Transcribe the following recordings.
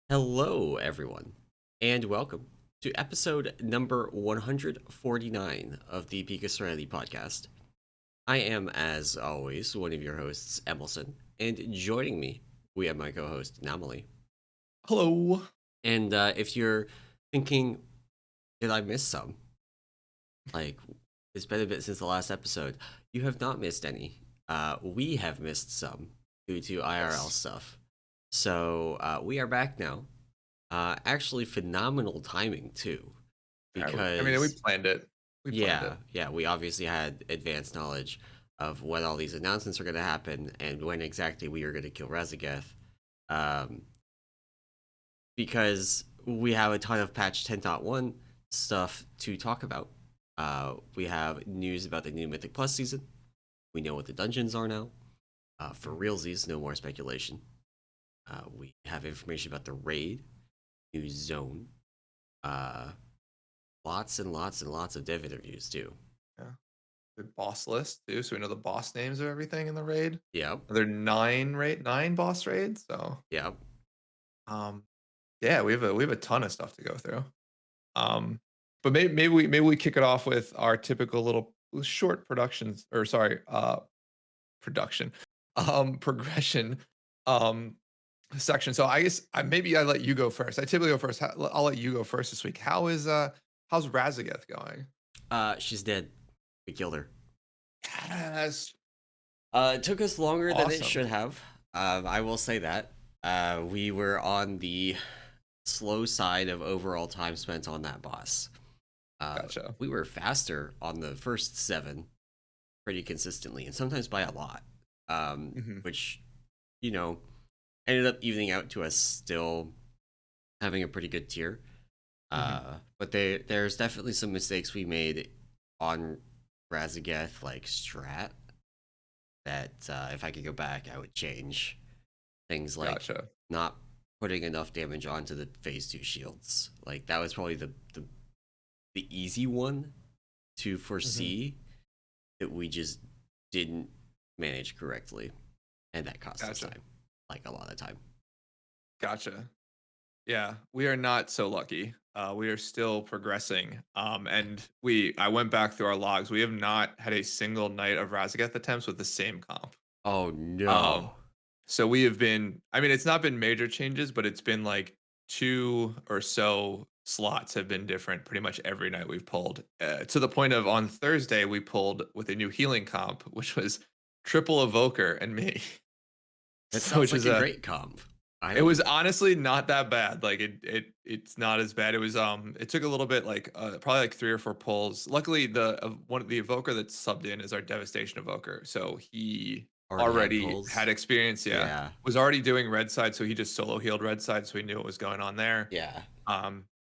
Hello, everyone, and welcome to episode number 149 of the Peak of Serenity podcast. I am, as always, one of your hosts, emallson, and joining me, we have my co host, Anomoly. Hello. And if you're thinking, did I miss some? Like, it's been a bit since the last episode. You have not missed any. We have missed some due to IRL Yes. stuff. So we are back now. Actually, phenomenal timing too, We because planned it. We planned it. yeah, we obviously had advanced knowledge of when all these announcements are going to happen and when exactly we are going to kill Raszageth, um, because we have a ton of patch 10.1 stuff to talk about. We have news about the new Mythic Plus season. We know what the dungeons are now. For realsies, no more speculation. We have information about the raid, new zone, uh, lots and lots and lots of dev interviews too. Yeah. The boss list too, so we know the boss names of everything in the raid. Yep. Are there nine boss raids? So Yep. um yeah, we have a ton of stuff to go through. But maybe we kick it off with our typical little short productions or sorry, production progression um section. So I guess maybe I let you go first. I typically go first. I'll let you go first this week. How's Raszageth going? She's dead. We killed her. Yes. It took us longer than it Awesome. should have. I will say that. We were on the slow side of overall time spent on that boss. Gotcha. We were faster on the first 7 pretty consistently, and sometimes by a lot. Mhm. Which, you know, ended up evening out to us still having a pretty good tier. Mhm. But there's definitely some mistakes we made on Raszageth, like strat, that if I could go back, I would change. Things like Gotcha. not putting enough damage onto the phase 2 shields. Like, that was probably the easy one to Mhm. foresee that we just didn't manage correctly. And that cost us Gotcha. time. Like, a lot of time. Gotcha. Yeah, we are not so lucky. We are still progressing. And I went back through our logs. We have not had a single night of Raszageth attempts with the same comp. Oh, Um, no. so we have been, I mean, it's not been major changes, but it's been like two or so slots have been different pretty much every night we've pulled. To the point of on Thursday, we pulled with a new healing comp, which was triple evoker and me. That So, sounds which is like a a great comp. I it don't. was honestly not that bad. Like it's not as bad. It was it took a little bit like probably like three or four pulls. Luckily the one of the evoker that's subbed in is our devastation evoker. So he Already had already pulls. had experience, yeah. Yeah. Was already doing red side, so he just solo healed red side, so he knew what was going on there. Yeah.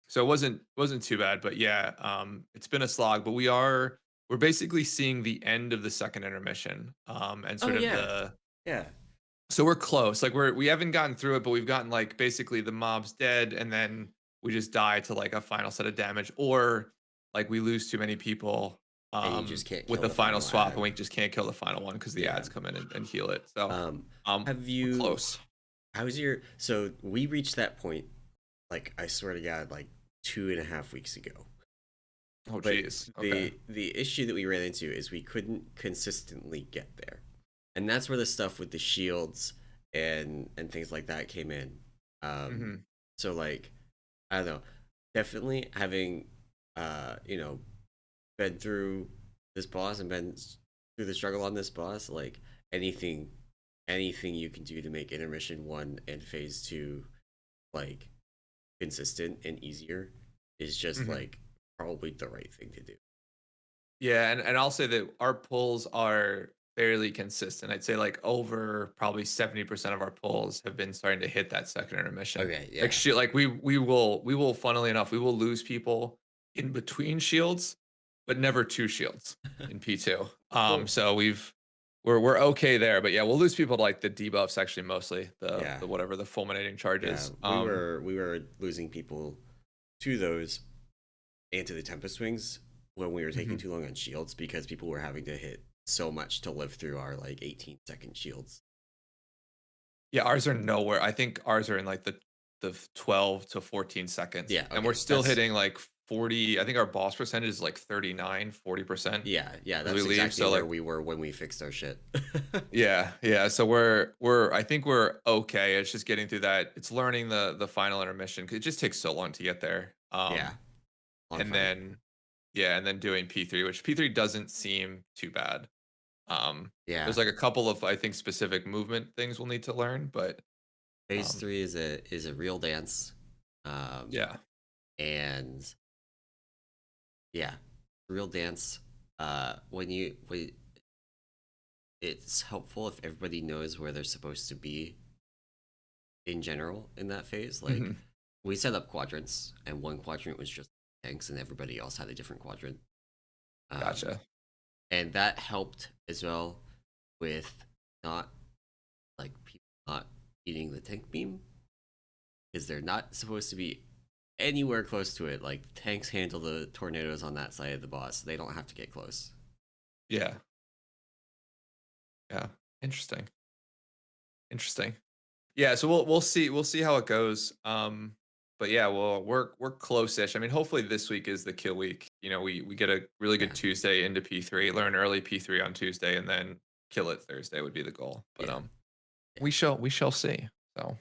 So it wasn't too bad, but yeah, it's been a slog, but we're basically seeing the end of the second intermission. And Oh, sort of yeah. the Yeah. so we're close. Like we haven't gotten through it, but we've gotten like basically the mob's dead, and then we just die to like a final set of damage, or like we lose too many people And you just can't with kill the the final final swap, and ad. we just can't kill the final one because the Yeah. ads come in and heal it. So Um, have we're you. close. How's your. So we reached that point, like, I swear to God, like 2.5 weeks ago. Oh But geez. Okay. the issue that we ran into is we couldn't consistently get there, and that's where the stuff with the shields and things like that came in. Um, Hmm. so, like, I don't know, definitely having been through this boss and been through the struggle on this boss, like, anything anything you can do to make intermission 1 and phase 2 like consistent and easier is just Hmm. like probably the right thing to do. Yeah, and I'll say that our pulls are fairly consistent. I'd say like over probably 70% of our pulls have been starting to hit that second intermission. Okay, Like yeah. shit, like we will funnily enough, we will lose people in between shields, but never two shields in P2. Well, So we're okay there, but yeah, we'll lose people to like the debuffs actually mostly, yeah. the whatever the fulminating Yeah, charges. we were losing people to those and to the Tempest Wings when we were taking Mhm. too long on shields because people were having to hit so much to live through our like 18-second shields. Yeah, ours are nowhere. I think ours are in like the the 12 to 14 seconds, Yeah, and we're okay, still that's hitting like 40. I think our boss percentage is like 39-40% yeah, as we that's leave. exactly So where like we were when we fixed our shit. yeah. So we're I think we're okay. It's just getting through that. It's learning the final intermission 'cause it just takes so long to get there. Yeah, on And farm. then yeah, and then doing P3, which P3 doesn't seem too bad. Yeah, There's like a couple of I think specific movement things we'll need to learn, but phase um 3 is a real dance. Um, yeah. and yeah, real dance. When it's helpful if everybody knows where they're supposed to be in general in that phase. Like Mhm. we set up quadrants, and one quadrant was just tanks, and everybody else had a different quadrant. Um, Gotcha. and that helped as well with not like people not eating the tank beam because they're not supposed to be anywhere close to it. Like tanks handle the tornadoes on that side of the boss; they don't have to get close. Yeah. Yeah. Interesting. Interesting. Yeah, so we'll see how it goes. But yeah, well, we're close-ish. I mean, hopefully this week is the kill week. We get a really good Yeah, Tuesday into P3, learn early P3 on Tuesday, and then kill it Thursday would be the goal. But yeah, yeah. we shall see. So,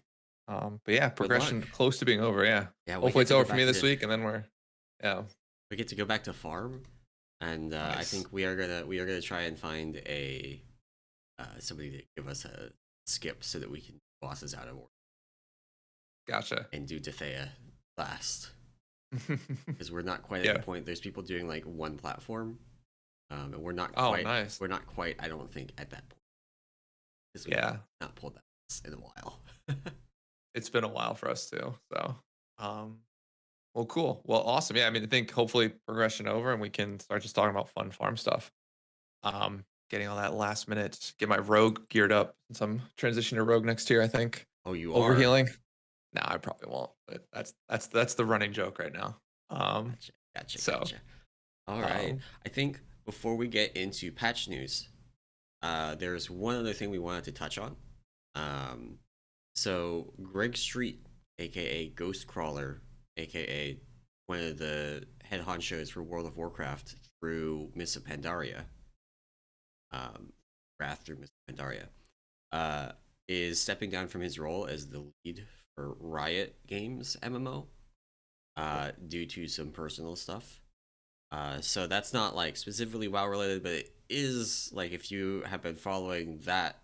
but yeah, Good luck. progression close to being over. Yeah, Yeah, we hopefully get it's to go over for me back this to week, and then yeah, farm, and I nice, think we are gonna try and find a somebody to give us a skip so that we can bosses out of order gotcha. and do Dethea last because we're not quite at the Yeah. point. There's people doing like one platform, and we're not Oh, quite. nice. We're not quite. I don't think at that point because we've Yeah. not pulled that in a while. It's been a while for us too. So, um, well, cool. Well, awesome. Yeah, I mean, I think hopefully progression over and we can start just talking about fun farm stuff. Getting all that last minute, get my rogue geared up since I'm transitioning to rogue next year, I think. Oh, you are. Overhealing. No, I probably won't, but that's the running joke right now. Gotcha. Gotcha. So Gotcha. All right. um I think before we get into patch news, there's one other thing we wanted to touch on. Um, so Greg Street, aka Ghostcrawler, aka one of the head honchos for World of Warcraft through Miss Pandaria, um, Wrath through Miss Pandaria, uh, is stepping down from his role as the lead for Riot Games MMO, due to some personal stuff. So that's not like specifically WoW related, but it is like if you have been following that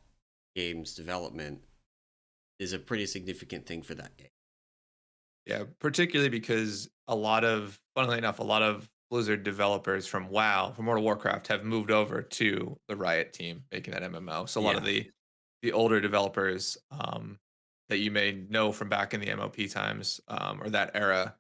game's development, is a pretty significant thing for that game. yeah, particularly because funnily enough, a lot of Blizzard developers from WoW, from World of Warcraft, have moved over to the Riot team making that MMO. So a lot of Yeah, the older developers that you may know from back in the MOP times or that era,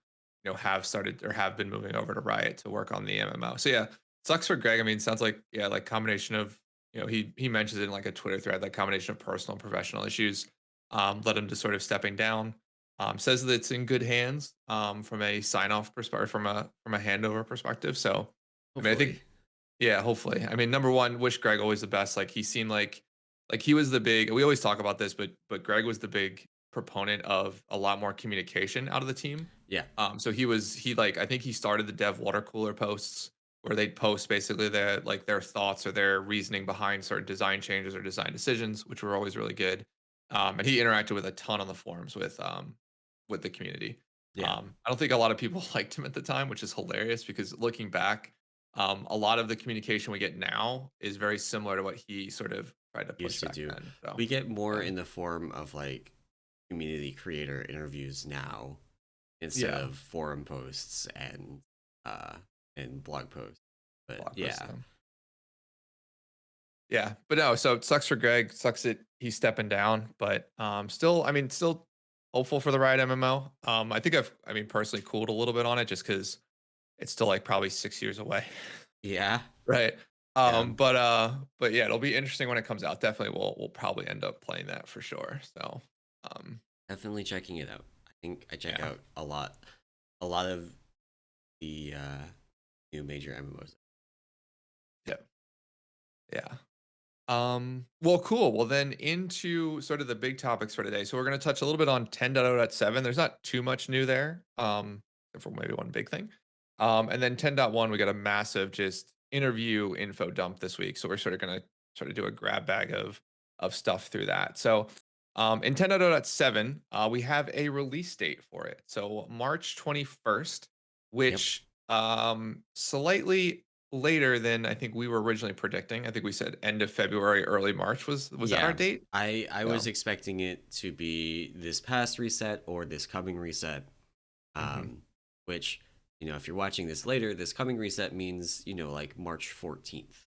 have started or have been moving over to Riot to work on the MMO. So yeah, sucks for Greg. I mean, sounds like yeah, like combination of he mentions it in like a Twitter thread, like combination of personal and professional issues led him to sort of stepping down. Says that it's in good hands from a sign off perspective, from a handover perspective. So, I mean, I hopefully. think, yeah, hopefully. I mean, number one, wish Greg always the best. Like he seemed like he was the big. We always talk about this, but Greg was the big proponent of a lot more communication out of the team. Yeah, So he like I think he started the dev water cooler posts where they'd post basically their thoughts or their reasoning behind certain design changes or design decisions, which were always really good. And he interacted with a ton on the forums with the community. yeah. I don't think a lot of people liked him at the time, which is hilarious because looking back, a lot of the communication we get now is very similar to what he sort of tried to push Used to back do. then. So, We get more yeah, in the form of like community creator interviews now instead yeah, of forum posts uh and blog posts. But blog posts, yeah, yeah. But no, so it sucks for Greg. Sucks that he's stepping down, but still, I mean, still hopeful for the Riot MMO. I think I mean, personally cooled a little bit on it just because it's still like probably 6 years away. yeah, Right. yeah. But yeah, it'll be interesting when it comes out. Definitely we'll probably end up playing that for sure. So um Definitely checking it out. I think I check yeah. out a lot of the new major MMOs. Yeah. Yeah. Well, cool. Well, then into sort of the big topics for today. So we're going to touch a little bit on 10.0.7. There's not too much new there, except for maybe one big thing. And then 10.1, we got a massive just interview info dump this week. So we're sort of going to sort of do a grab bag of stuff through that. So in 10.0.7, we have a release date for it. So March 21st, Yep. which slightly later than I think we were originally predicting. I think we said end of February, early March was that our Yeah. date? I Yeah. was expecting it to be this past reset or this coming reset. Hmm. Which, if you're watching this later, this coming reset means, like March 14th.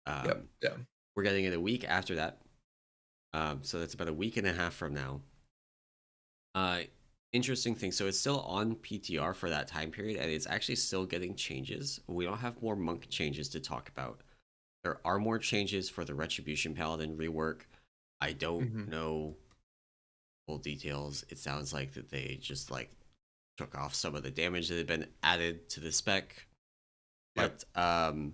Yep. Um, Yeah. we're getting it a week after that. So that's about a week and a half from now. Uh, interesting thing. So it's still on PTR for that time period, and it's actually still getting changes. We don't have more monk changes to talk about. There are more changes for the Retribution Paladin rework. I don't Hmm. know full details. It sounds like that they just like took off some of the damage that had been added to the spec. Yep. But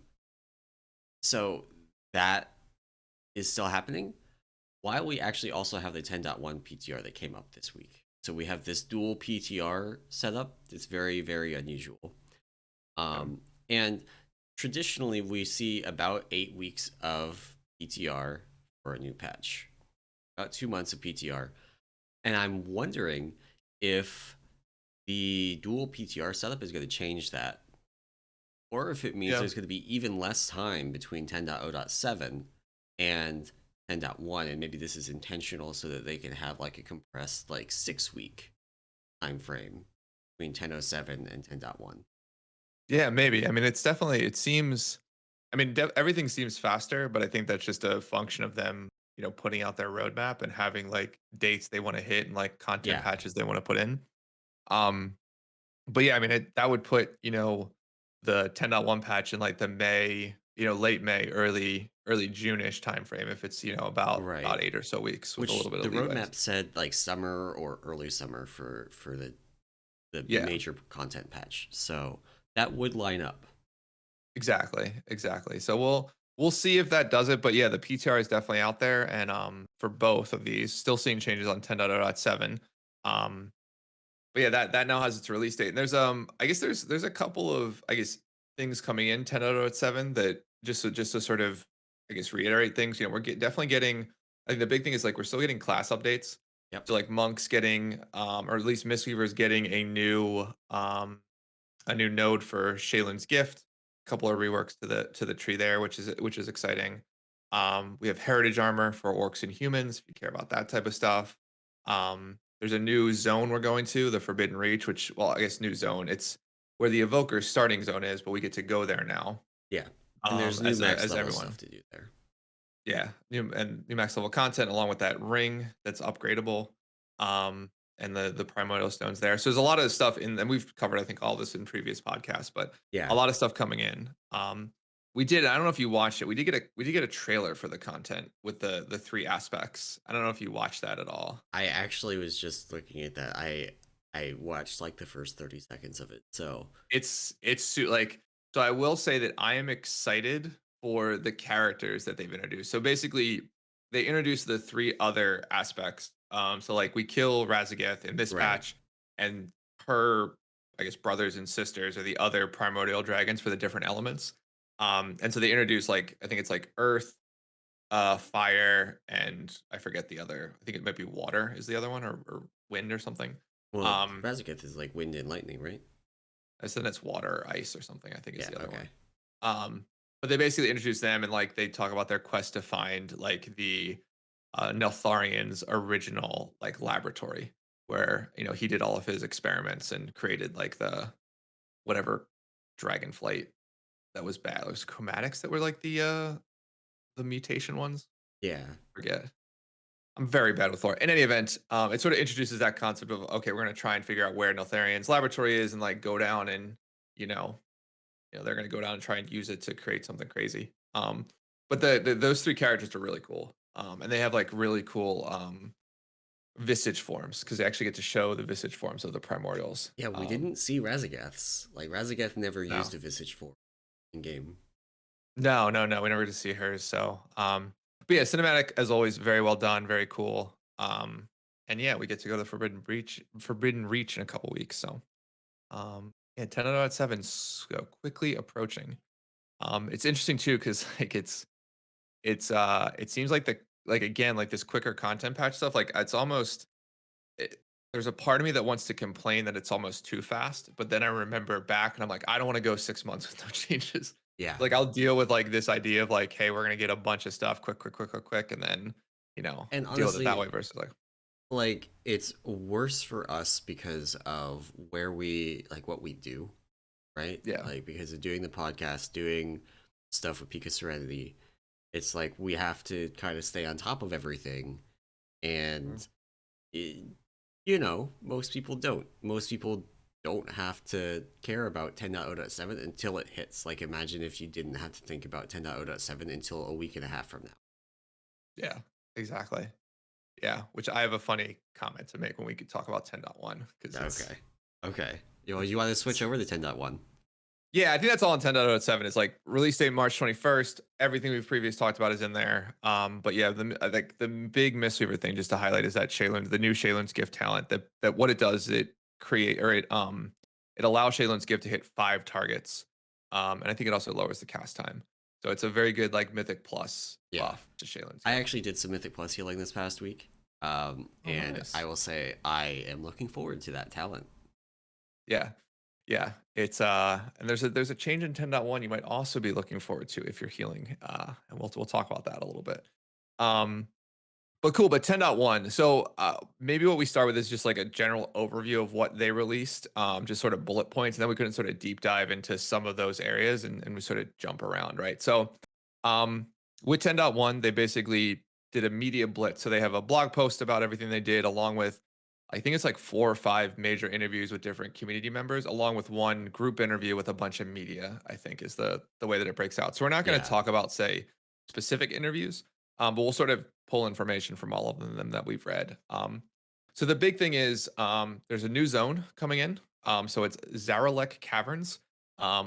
so that is still happening. While we actually also have the 10.1 PTR that came up this week. So we have this dual PTR setup. It's very, very unusual. Yeah. And traditionally, we see about 8 weeks of PTR for a new patch, about 2 months of PTR. And I'm wondering if the dual PTR setup is going to change that, or if it means Yeah. there's going to be even less time between 10.0.7 and 10.1, and maybe this is intentional so that they can have like a compressed like 6 week time frame between 10.07 and 10.1. Yeah. Maybe. I mean, it's definitely. It seems. I mean, everything seems faster, but I think that's just a function of them, putting out their roadmap and having like dates they want to hit and like content Yeah, patches they want to put in. Um, But yeah, I mean, that would put, the 10.1 patch in like the May, late May, early June-ish timeframe if it's, about right. 8 or so weeks with a Which little bit the of leeway. roadmap said like summer or early summer for the Yeah, major content patch. So that would line up. exactly. Exactly. So we'll see if that does it. But yeah, the PTR is definitely out there. And for both of these, still seeing changes on 10.0.7. Um, but yeah, that now has its release date. And there's I guess there's a couple of things coming in 10.0.7 that just to sort of reiterate things. We're definitely getting. I think the big thing is like we're still getting class updates. Yep. So like monks getting or at least Mistweavers getting a new node for Shaylin's gift. A couple of reworks to the tree there, which is exciting. We have heritage armor for orcs and humans if you care about that type of stuff. There's a new zone we're going to, the Forbidden Reach, which, well, I guess new zone. It's where the Evoker's starting zone is, but we get to go there now. Yeah. And there's new max As level stuff everyone. to do there. Yeah, new max level content along with that ring that's upgradable, and the primordial stones there. So there's a lot of stuff in, and we've covered I think all this in previous podcasts, but a Yeah. lot of stuff coming in. We did. I don't know if you watched it. We did get a trailer for the content with the three aspects. I don't know if you watched that at all. I actually was just looking at that. I watched like the first 30 seconds of it. So Like, so I will say that I am excited for the characters that they've introduced. So basically they introduced the three other aspects. So like we kill Raszageth in this right. patch, and her I guess brothers and sisters are the other primordial dragons for the different elements. And so they introduce like I think it's like earth, fire, and I forget the other. I think it might be water is the other one, or wind or something. Well, Um, Raszageth is like wind and lightning, right? I said it's water, ice, or something. I think is Yeah, the other okay. one. But they basically introduce them and like they talk about their quest to find like the Neltharian's original like laboratory where he did all of his experiments and created like the whatever dragon flight that was bad. It was chromatics that were like the mutation ones. Yeah. Forget. I'm very bad with lore. In any event, it sort of introduces that concept of okay, we're gonna try and figure out where Neltharian's laboratory is and like go down and you know they're going to go down and try and use it to create something crazy. But those three characters are really cool, and they have like really cool visage forms because they actually get to show the visage forms of the primordials. Yeah, we didn't see Raszageth's. Like Raszageth never No, used a visage form in game. no, we never get to see hers. So, But yeah, cinematic as always, very well done, very cool. And yeah, we get to go to the Forbidden Reach in a couple weeks. So yeah, 10 out of 7 quickly approaching. It's interesting too, because like it seems like again, like this quicker content patch stuff, like it's almost it, there's a part of me that wants to complain that it's almost too fast, but then I remember back and I'm like, I don't want to go 6 months with no changes. Yeah. Like I'll deal with like this idea of like, hey, we're gonna get a bunch of stuff quick, and then And deal with it that honestly, way versus like it's worse for us because of where we like what we do, right? yeah. Like because of doing the podcast, doing stuff with Peak of Serenity, it's like we have to kind of stay on top of everything, Mhm. and it, most people don't. Most people don't have to care about 10.0.7 until it hits. Like imagine if you didn't have to think about 10.0.7 until a week and a half from now. Yeah, exactly. Yeah, which I have a funny comment to make when we could talk about 10.1 because Okay. Okay. You want to switch over to 10.1? yeah, I think that's all in 10.07. It's like release date March 21st. Everything we've previously talked about is in there. But yeah, like the big Mistweaver thing just to highlight is that Shaylin's the new Shaylin's gift talent that what it does is it allows Shaylin's gift to hit 5 targets. And I think it also lowers the cast time. So it's a very good like Mythic plus Yeah. buff to Shaylin's I gift. actually did some Mythic Plus healing this past week. Oh, And I nice. will say I am looking forward to that talent. Yeah. Yeah. It's and there's a change in 10.1 you might also be looking forward to if you're healing. And we'll talk about that a little bit. Um but cool, but 10.1. So maybe what we start with is just like a general overview of what they released, just sort of bullet points, and then we can sort of deep dive into some of those areas and we sort of jump around, right? So um with 10.1, they basically did a media blitz. So they have a blog post about everything they did, along with I think it's like 4 or 5 major interviews with different community members, along with one group interview with a bunch of media, I think is the way that it breaks out. So we're not going to Yeah. talk about, say, specific interviews, but we'll sort of pull information from all of them that we've read. So the big thing is there's a new zone coming in. So it's Zaralek Caverns,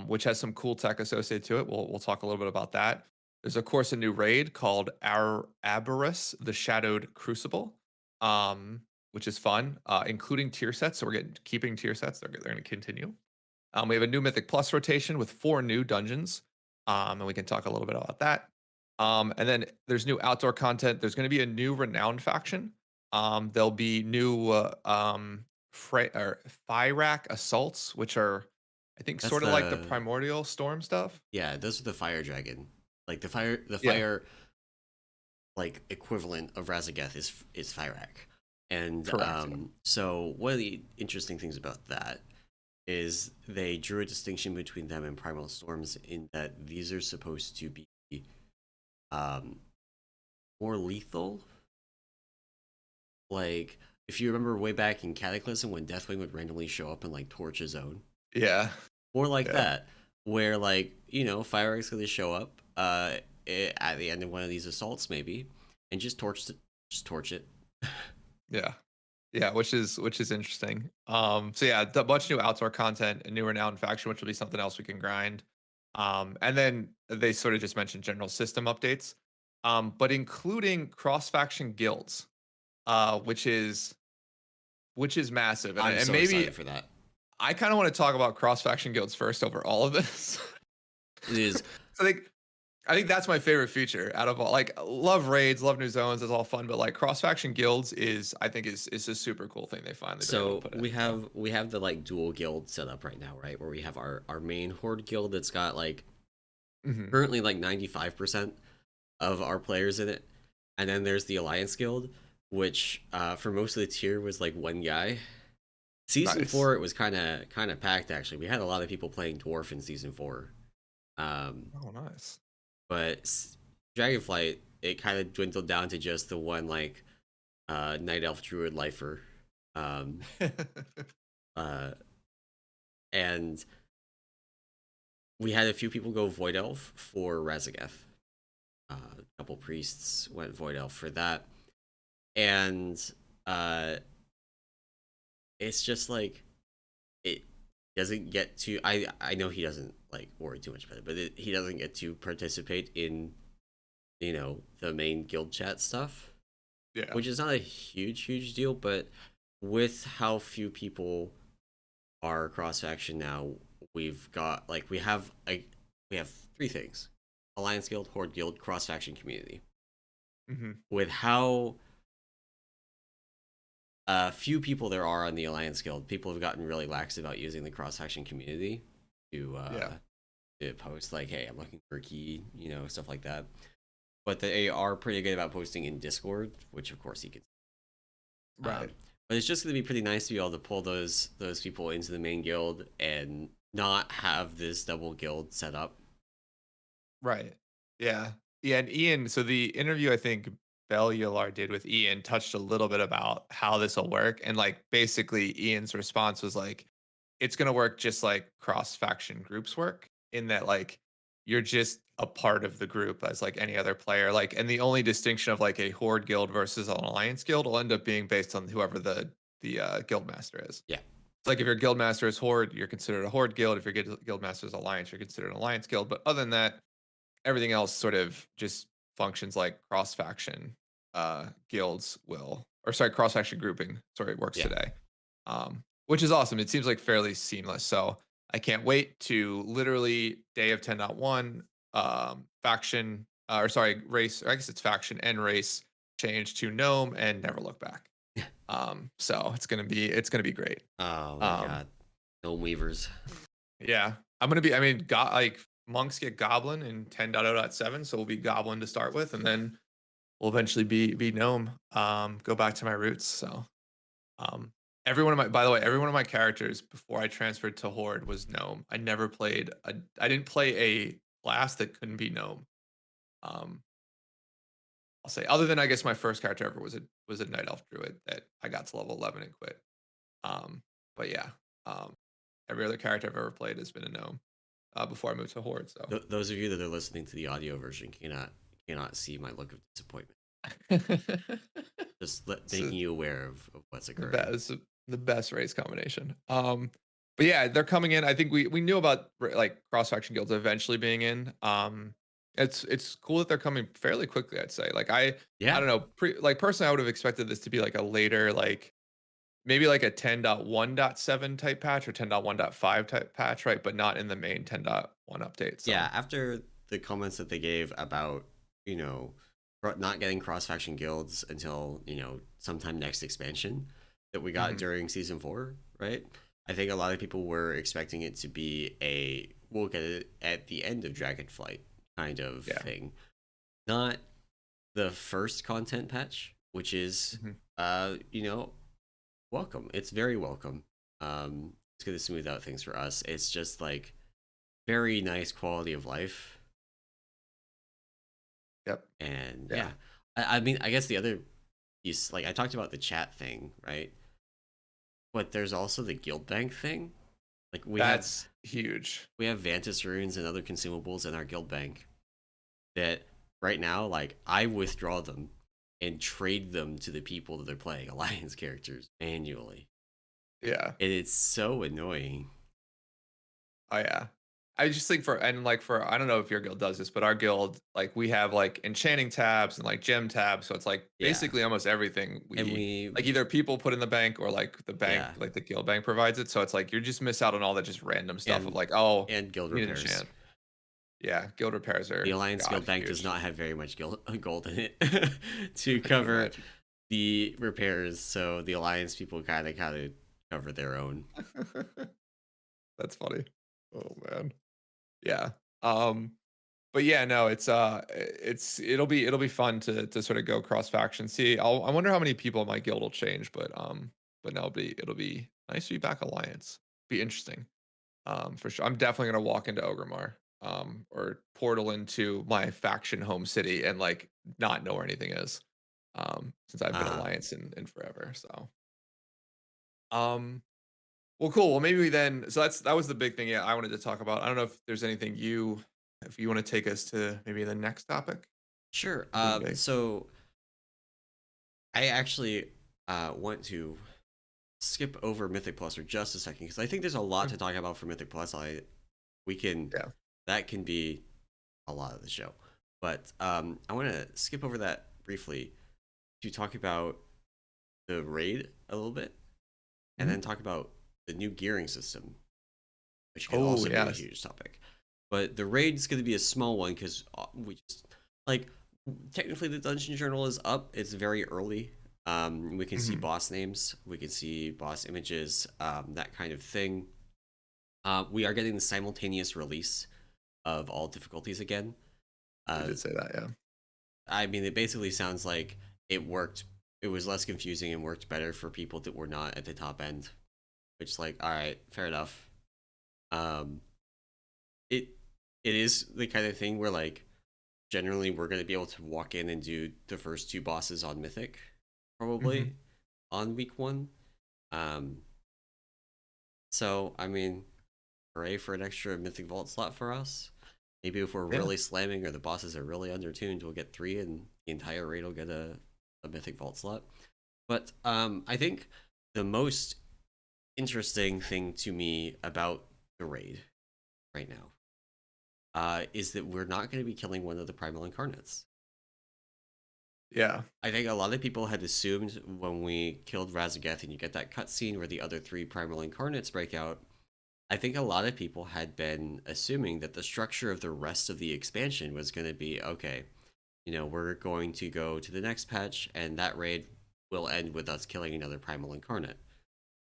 which has some cool tech associated to it. We'll talk a little bit about that. There's of course a new raid called Aberrus, the Shadowed Crucible, which is fun, including tier sets. So we're keeping tier sets. They're going to continue. We have a new Mythic Plus rotation with 4 new dungeons, and we can talk a little bit about that. And then there's new outdoor content. There's going to be a new Renowned faction. There'll be new Fyrak assaults, which are, I think, That's sort of like the the Primordial Storm stuff. Yeah, those are the fire dragon. Like the Yeah, fire like equivalent of Raszageth is Fyrak. And correct. Yeah. so one of the interesting things about that is they drew a distinction between them and Primal Storms in that these are supposed to be um more lethal. Like if you remember way back in Cataclysm when Deathwing would randomly show up and like torch a zone. Yeah. More like Yeah. that. Where like, Fyrak's gonna show up at the end of one of these assaults maybe and just torch it. Yeah. Yeah, which is interesting. So yeah, a bunch of new outdoor content, a new Renowned faction, which will be something else we can grind. And then they sort of just mentioned general system updates, but including cross faction guilds, which is massive. And I'm and so maybe excited for that. I kind of want to talk about cross faction guilds first over all of this. It is So I think that's my favorite feature out of all. Like, love raids, love new zones, it's all fun, but like cross faction guilds is a super cool thing they finally been able to so put in. we have the like dual guild set up right now, right? Where we have our main horde guild that's got like Hmm. currently like 95% of our players in it. And then there's the Alliance Guild, which for most of the tier was like one guy. Season Nice. 4 it was kind of packed actually. We had a lot of people playing dwarf in season 4. Um Oh, nice. but Dragonflight it kind of dwindled down to just the one like night elf druid lifer. Um uh and we had a few people go void elf for Raszageth. A couple priests went void elf for that. And uh it's just like it doesn't get to I know he doesn't like worry too much about it, but he doesn't get to participate in the main guild chat stuff, Yeah. which is not a huge deal, but with how few people are cross faction now, we've got like we have three things: Alliance Guild, Horde Guild, cross faction community. Hmm. With how few people there are on the Alliance Guild, people have gotten really lax about using the cross faction community to Yeah. post like, "Hey, I'm looking for a key," stuff like that. But they are pretty good about posting in Discord, which of course you can. Right. But it's just going to be pretty nice to be able to pull those people into the main guild and not have this double guild set up. Right. Yeah. Yeah. And Ian, so the interview I think Bellular did with Ian touched a little bit about how this will work. And like basically Ian's response was like, it's gonna work just like cross faction groups work, in that like you're just a part of the group as like any other player. Like, and the only distinction of like a horde guild versus an alliance guild will end up being based on whoever the guild master is. Yeah, It's like if your guild master is horde, you're considered a horde guild. If your guild master is alliance, you're considered an alliance guild. But other than that, everything else sort of just functions like cross faction guilds will, or sorry, cross faction grouping. Sorry, works yeah, today, which is awesome. It seems like fairly seamless. So I can't wait to literally day of 10.1 faction or sorry race. Or I guess it's faction and race change to gnome and never look back. So it's gonna be great. Oh my Um, god, gnome weavers. yeah, I'm gonna be. I mean, got like monks get goblin in 10.0.7, so we'll be goblin to start with, and then we'll eventually be gnome. Go back to my roots. So, um, every one of my, by the way, every one of my characters before I transferred to horde was gnome. I never played a. I didn't play a class that couldn't be gnome. Um, I'll say other than I guess my first character ever was a night elf druid that I got to level 11 and quit. Um, but yeah, um, every other character I've ever played has been a gnome. Before I moved to Horde. So Those of you that are listening to the audio version cannot see my look of disappointment. Just so making you aware of what's the occurring. best the best race combination. But yeah, they're coming in. I think we knew about like cross faction guilds eventually being in. It's cool that they're coming fairly quickly. I'd say. Like I Yeah, don't know. Like personally, I would have expected this to be like a later like maybe like a 10.1.7 type patch or 10.1.5 type patch, right? But not in the main 10.1 update. yeah. So After the comments that they gave about you know not getting cross faction guilds until sometime next expansion that we got mhm, during season 4, right? I think a lot of people were expecting it to be a we'll get it at the end of Dragonflight kind of yeah. thing, not the first content patch, which is Mhm. uh you know welcome. It's very welcome. It's gonna smooth out things for us. It's just like very nice quality of life. Yep. And Yeah. yeah, I mean, I guess the other piece, like I talked about the chat thing, right? But there's also the guild bank thing. Like That's huge. we have Vantis runes and other consumables in our guild bank that right now, like I withdraw them and trade them to the people that are playing alliance characters manually, Yeah. and it's so annoying. Oh yeah. I just think for and like for I don't know if your guild does this, but our guild like we have like enchanting tabs and like gem tabs, so it's like Yeah, basically almost everything and we we like either people put in the bank or like the bank yeah, like the guild bank provides it. So it's like you just miss out on all that just random stuff of and like oh guild you need to repairs. enchant. Yeah, guild repairs The are Alliance Guild god Bank does huge. not have very much gold in it to I can cover imagine. the repairs, so the Alliance people kind of cover their own. That's funny. Oh man. Yeah. Um but yeah, no, it'll be fun to sort of go cross faction. See, I wonder how many people my guild will change, but no, it'll be nice to be back alliance. Be interesting. For sure. I'm definitely gonna walk into Ogremar, or portal into my faction home city and like not know where anything is. Since I've been Uh, alliance in forever. So um well, cool. Well, maybe we then. So that was the big thing. Yeah, I wanted to talk about. I don't know if there's anything if you want to take us to maybe the next topic. sure. Anything big? So I actually want to skip over Mythic Plus for just a second because I think there's a lot Sure. to talk about for Mythic Plus. We can Yeah. that can be a lot of the show, But I want to skip over that briefly to talk about the raid a little bit, and Mhm. then talk about the new gearing system, which could Oh also be a yes. huge topic. But the raid's going to be a small one because we just like technically the dungeon journal is up. It's very early. We can see Mhm. boss names, we can see boss images, that kind of thing. We are getting the simultaneous release of all difficulties again. They Uh, did say that, yeah. I mean, it basically sounds like it worked. It was less confusing and worked better for people that were not at the top end. Which, like, all right, fair enough. Um, it it is the kind of thing where like generally we're gonna be able to walk in and do the first two bosses on Mythic, Mhm. probably on week one. Um, so I mean, hooray for an extra Mythic Vault slot for us. Maybe if we're Yeah. really slamming or the bosses are really undertuned, we'll get three, and the entire raid will get a Mythic Vault slot. But I think the most interesting thing to me about the raid right now is that we're not going to be killing one of the Primal Incarnates. Yeah. I think a lot of people had assumed when we killed Raszageth and you get that cutscene where the other three Primal Incarnates break out, I think a lot of people had been assuming that the structure of the rest of the expansion was going to be okay, we're going to go to the next patch and that raid will end with us killing another Primal Incarnate.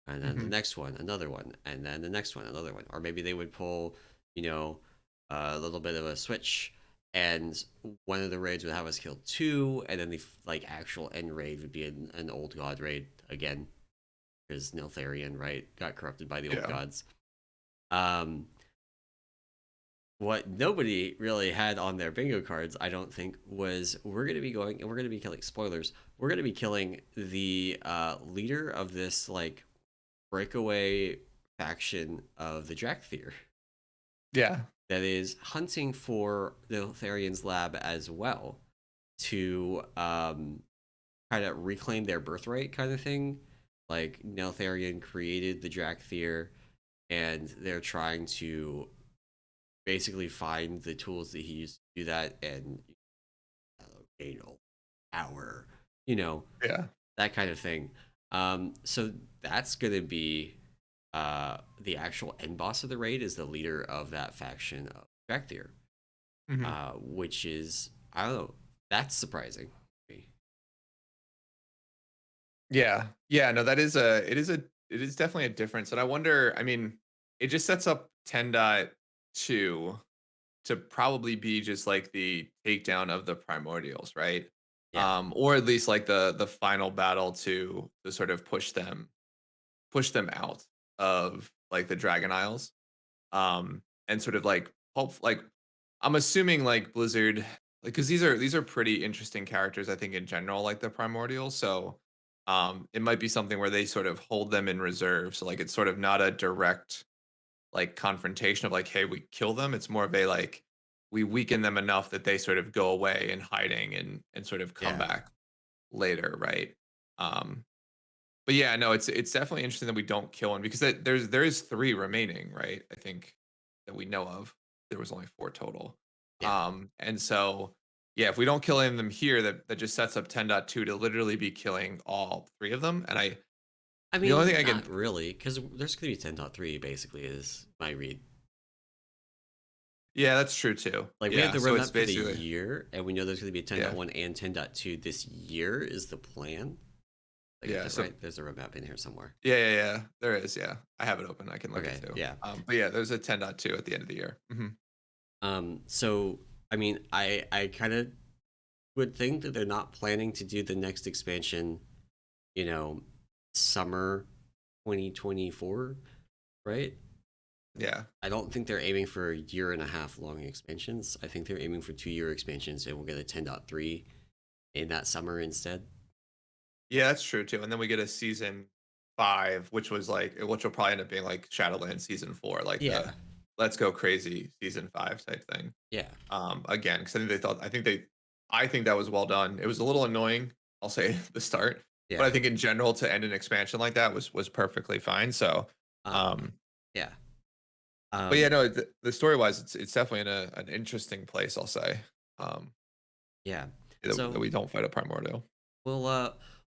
And then the Mhm. next one, another one, and then the next one, another one. Or maybe they would pull, you know, a little bit of a switch, and one of the raids would have us kill two, and then the like actual end raid would be an old god raid again, because Niltharion, right, got corrupted by the old Yeah. gods. Um, what nobody really had on their bingo cards, I don't think, was we're going to be going and we're going to be killing spoilers. We're going to be killing the leader of this like breakaway faction of the Drakthir Yeah. that is hunting for the Therian's lab as well to kind of reclaim their birthright, kind of thing. Like Neltharion created the Drakthir, and they're trying to basically find the tools that he used to do that and gain power, you know, Yeah. that kind of thing. So that's gonna be the actual end boss of the raid is the leader of that faction of Vectir, Mhm. which is I don't know, that's surprising to me. Yeah. Yeah, no, that is a it is definitely a difference, and I wonder, I mean, it just sets up 10.2 to probably be just like the takedown of the primordials, right? Yeah, Or at least like the final battle to sort of push them out of like the Dragon Isles. And sort of like hope like I'm assuming like Blizzard, like, because these are pretty interesting characters, I think, in general, like the primordials. So it might be something where they sort of hold them in reserve. So like it's sort of not a direct like confrontation of like, hey, we kill them. It's more of a like we weaken them enough that they sort of go away in hiding and sort of come yeah. back later, right? Um, but yeah, no, it's definitely interesting that we don't kill him because there is three remaining, right? I think that we know of. There was only four total. Yeah. And so yeah, if we don't kill them here, that just sets up 10.2 to literally be killing all three of them. And I the only thing mean, I can not really, because there's gonna be 10.3 basically is my read. yeah, that's true too. Like we have Yeah, the so it's roadmap for the basically year, and we know there's gonna be a yeah, 10.1 and 10.2 this year is the plan. Did I get yeah. that So right? There's a roadmap in here somewhere. yeah. There is, yeah. I have it open. I can look at Okay, too. yeah. But yeah, there's a 10.2 at the end of the year. So I mean, I kind of would think that they're not planning to do the next expansion, you know, summer 2024, right? Yeah. I don't think they're aiming for a year and a half long expansions. I think they're aiming for 2 year expansions, and we'll get a 10.3 in that summer instead. Yeah, that's true too. And then we get a season 5, which was like which will probably end up being like Shadowlands season 4, like the Yeah, Let's Go Crazy season 5 type thing. yeah, Again, because I think that was well done. It was a little annoying, I'll say at the start, but yeah. I think in general to end an expansion like that was perfectly fine. So, Um, um, yeah. but yeah, Um, no, the story wise, it's definitely in an interesting place, I'll say. Um, Yeah. that So we don't fight a primordial. we'll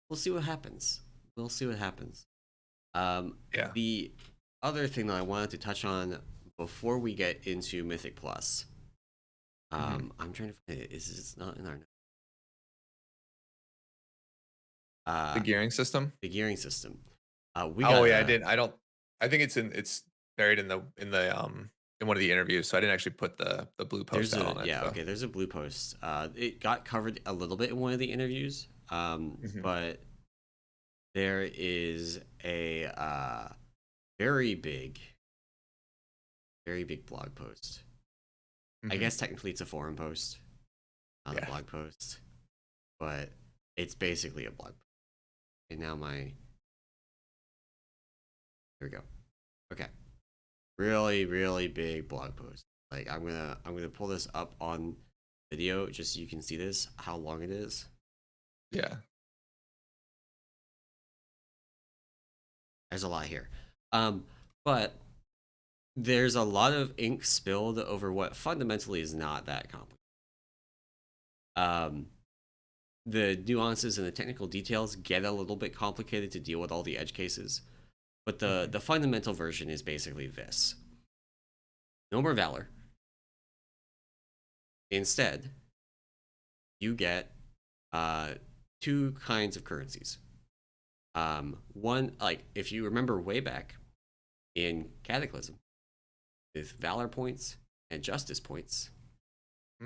we'll see what happens. We'll see what happens. Yeah. The other thing that I wanted to touch on before we get into Mythic Plus, Mhm. I'm trying to find it. Is it's not in our The gearing system. the gearing system? We Oh got yeah, I a didn't. I don't. I think it's buried in one of the interviews. So I didn't actually put the blue post there's out a on it. yeah, So. okay, there's a blue post. It got covered a little bit in one of the interviews. Mhm. But there is a very big, very big blog post. I Mhm. guess technically it's a forum post, not a Yeah. blog post, but it's basically a blog post. And now here we go. Okay, really, really big blog post. Like I'm gonna pull this up on video just so you can see this how long it is. Yeah. There's a lot here, um, but there's a lot of ink spilled over what fundamentally is not that complicated. Um, the nuances and the technical details get a little bit complicated to deal with all the edge cases, but the Mhm. the fundamental version is basically this: no more valor. Instead, you get uh, two kinds of currencies. One, like if you remember way back in Cataclysm, with valor points and justice points,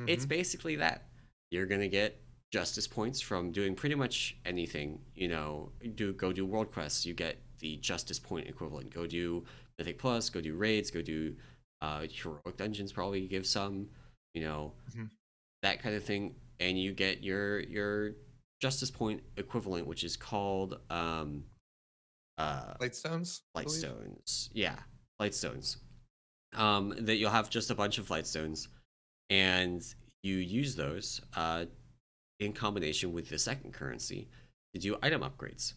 it's Mhm. basically that. You're gonna get justice points from doing pretty much anything. You know, do world quests. You get the justice point equivalent. Go do Mythic Plus. Go do raids. Go do heroic dungeons. Probably give some. You know, Mhm. that kind of thing, and you get your justice point equivalent, which is called uh Lightstones, I believe. lightstones. Yeah, lightstones. That you'll have just a bunch of lightstones, and you use those in combination with the second currency to do item upgrades.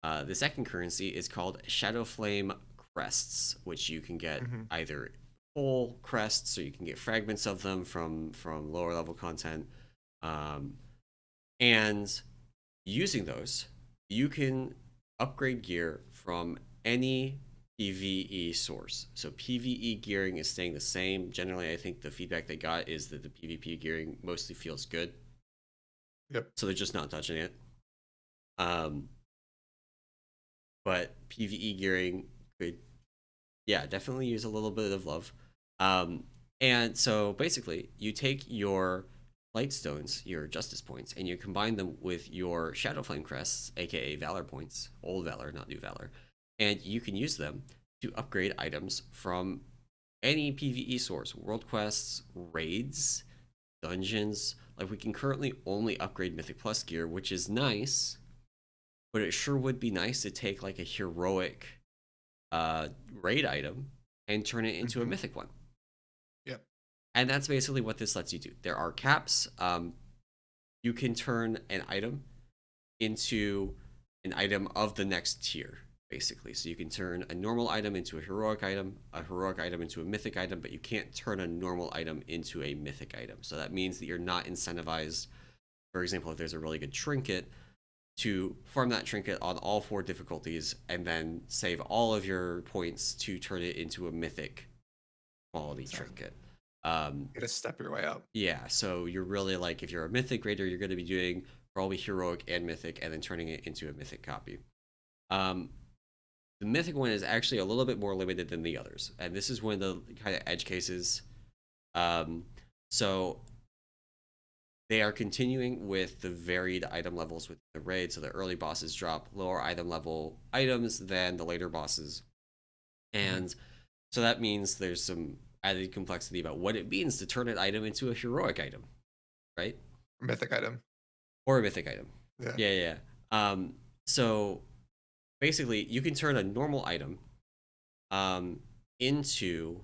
The second currency is called Shadow Flame Crests, which you can get Mhm. either whole crests or you can get fragments of them from lower level content. Um, and using those, you can upgrade gear from any PvE source. So PvE gearing is staying the same. Generally, I think the feedback they got is that the PvP gearing mostly feels good, Yep. so they're just not touching it. Um, but PvE gearing could, yeah, definitely use a little bit of love. Um, and so basically, you take your Lightstones, your Justice points, and you combine them with your Shadow Flame crests, aka Valor points, old Valor, not new Valor, and you can use them to upgrade items from any PvE source, world quests, raids, dungeons. Like we can currently only upgrade Mythic Plus gear, which is nice, but it sure would be nice to take like a heroic raid item and turn it into a Mhm. mythic one. Yep. And that's basically what this lets you do. There are caps. You can turn an item into an item of the next tier, basically. So you can turn a normal item into a heroic item into a mythic item, but you can't turn a normal item into a mythic item. So that means that you're not incentivized. For example, if there's a really good trinket, to farm that trinket on all four difficulties and then save all of your points to turn it into a mythic quality Exactly. trinket. Um, You gotta step your way up. yeah, so you're really like if you're a mythic raider, you're going to be doing probably heroic and mythic, and then turning it into a mythic copy. Um, the mythic one is actually a little bit more limited than the others, and this is one of the kind of edge cases. Um, so they are continuing with the varied item levels with the raid. So the early bosses drop lower item level items than the later bosses. Mhm. And so that means there's some added complexity about what it means to turn an item into a heroic item, right? Mythic item. Or a mythic item. Yeah. Yeah, yeah. So basically, you can turn a normal item um, into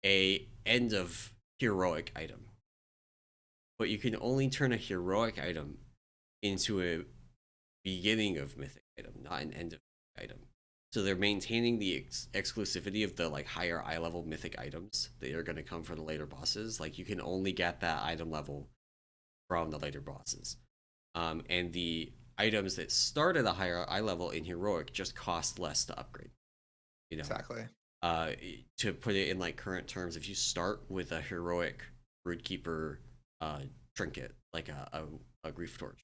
a end of heroic item, but you can only turn a heroic item into a beginning of mythic item, not an end of mythic item. So they're maintaining the exclusivity of the like higher eye level mythic items that are going to come from the later bosses. Like you can only get that item level from the later bosses. And the items that start at a higher eye level in heroic just cost less to upgrade. You know, Exactly. uh, to put it in like current terms, if you start with a heroic Broodkeeper trinket, like a grief torch,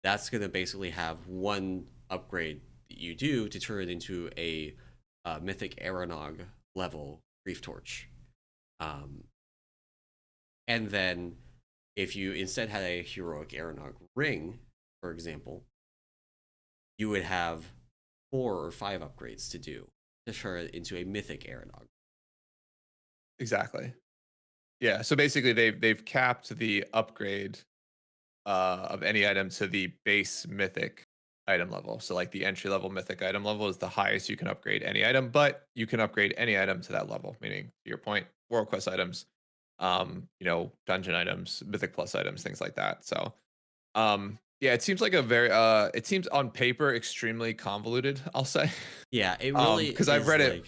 that's gonna basically have one upgrade that you do to turn it into a mythic Aranog level grief torch. Um, and then if you instead had a heroic Aranog ring, for example, you would have 4 or 5 upgrades to do to turn it into a mythic Aranog. Exactly. Yeah. So basically, they've capped the upgrade of any item to the base mythic item level. So like the entry level mythic item level is the highest you can upgrade any item, but you can upgrade any item to that level. Meaning, to your point, world quest items, dungeon items, mythic plus items, things like that. So yeah, it seems like a very it seems on paper extremely convoluted, I'll say. Yeah, it really Because is like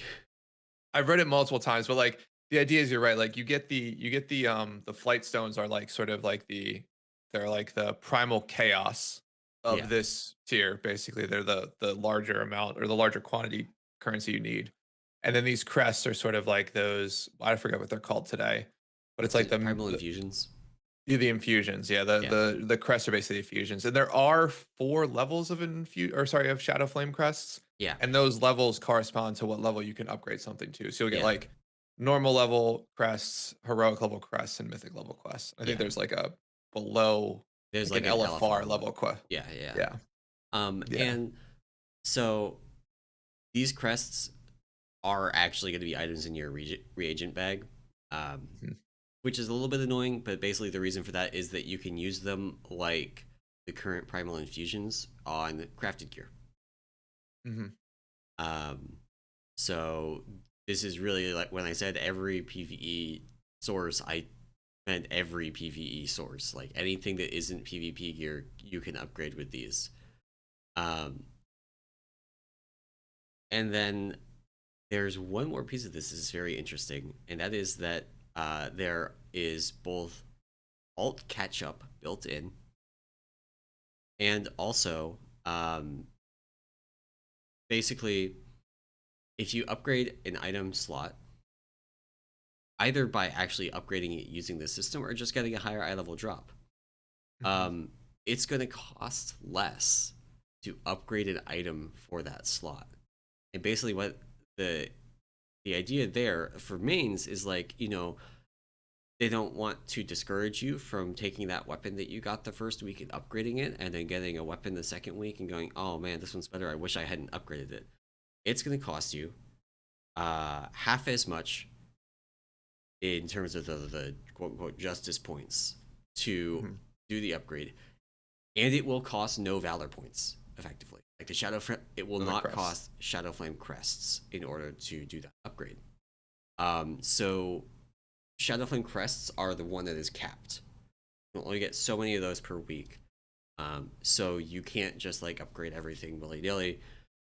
I've read it multiple times, but like the idea is you're right. Like you get the flight stones are like sort of like they're like the primal chaos yeah, of this tier. Basically, they're the larger amount or the larger quantity currency you need. And then these crests are sort of like those, I forget what they're called today, but it's like primal infusions. the infusions. Yeah, Yeah, the crests are basically infusions. And there are 4 levels of of Shadow Flame crests, yeah, and those levels correspond to what level you can upgrade something to. So you'll get yeah, like normal level crests, heroic level crests, and mythic level quests. I think yeah. there's like a below, There's like an like an LFR LFR one. level quest. Yeah, yeah. Yeah, yeah. And so these crests are actually going to be items in your reagent bag, um, Mhm. which is a little bit annoying. But basically, the reason for that is that you can use them like the current primal infusions on crafted gear. Mhm. Um, so this is really like when I said every PVE source, I meant every PVE source. Like anything that isn't PvP gear, you can upgrade with these. Um, and then there's one more piece of this is very interesting, and that is that there is both alt catch up built in, and also basically if you upgrade an item slot, either by actually upgrading it using the system or just getting a higher eye level drop, Mhm. um, it's going to cost less to upgrade an item for that slot. And basically, what the idea there for mains is like, they don't want to discourage you from taking that weapon that you got the first week and upgrading it, and then getting a weapon the second week and going, oh man, this one's better. I wish I hadn't upgraded it. It's going to cost you half as much in terms of the quote unquote justice points to Mhm. do the upgrade, and it will cost no valor points effectively. Like it will For the not crests. cost Shadow Flame crests in order to do that upgrade. So Shadow Flame crests are the one that is capped. You'll only get so many of those per week. So you can't just like upgrade everything willy nilly.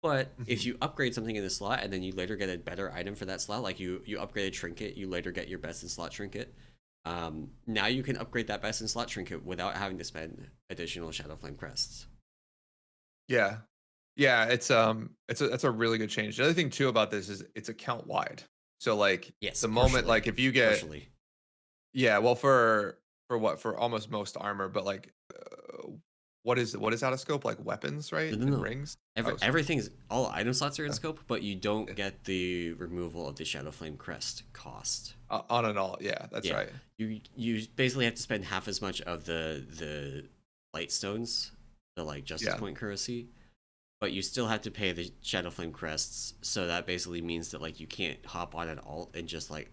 But if Mhm. you upgrade something in the slot and then you later get a better item for that slot, like you upgrade a trinket, you later get your best in slot trinket. Now you can upgrade that best in slot trinket without having to spend additional Shadow Flame crests. Yeah. Yeah, it's a really good change. The other thing too about this is it's account wide. So like Yes, the moment partially, like if you get partially. yeah, well for what for almost most armor, but like what is out of scope, like weapons, right? No, no, And no. rings? Oh, sorry. Everything's all item slots are in Uh, scope, but you don't yeah. get the removal of the Shadow Flame crest cost. On and all. Yeah, that's Yeah, right. you basically have to spend half as much of the light stones, the like justice Yeah. point currency, but you still have to pay the Shadow Flame crests. So that basically means that like you can't hop on an alt and just like,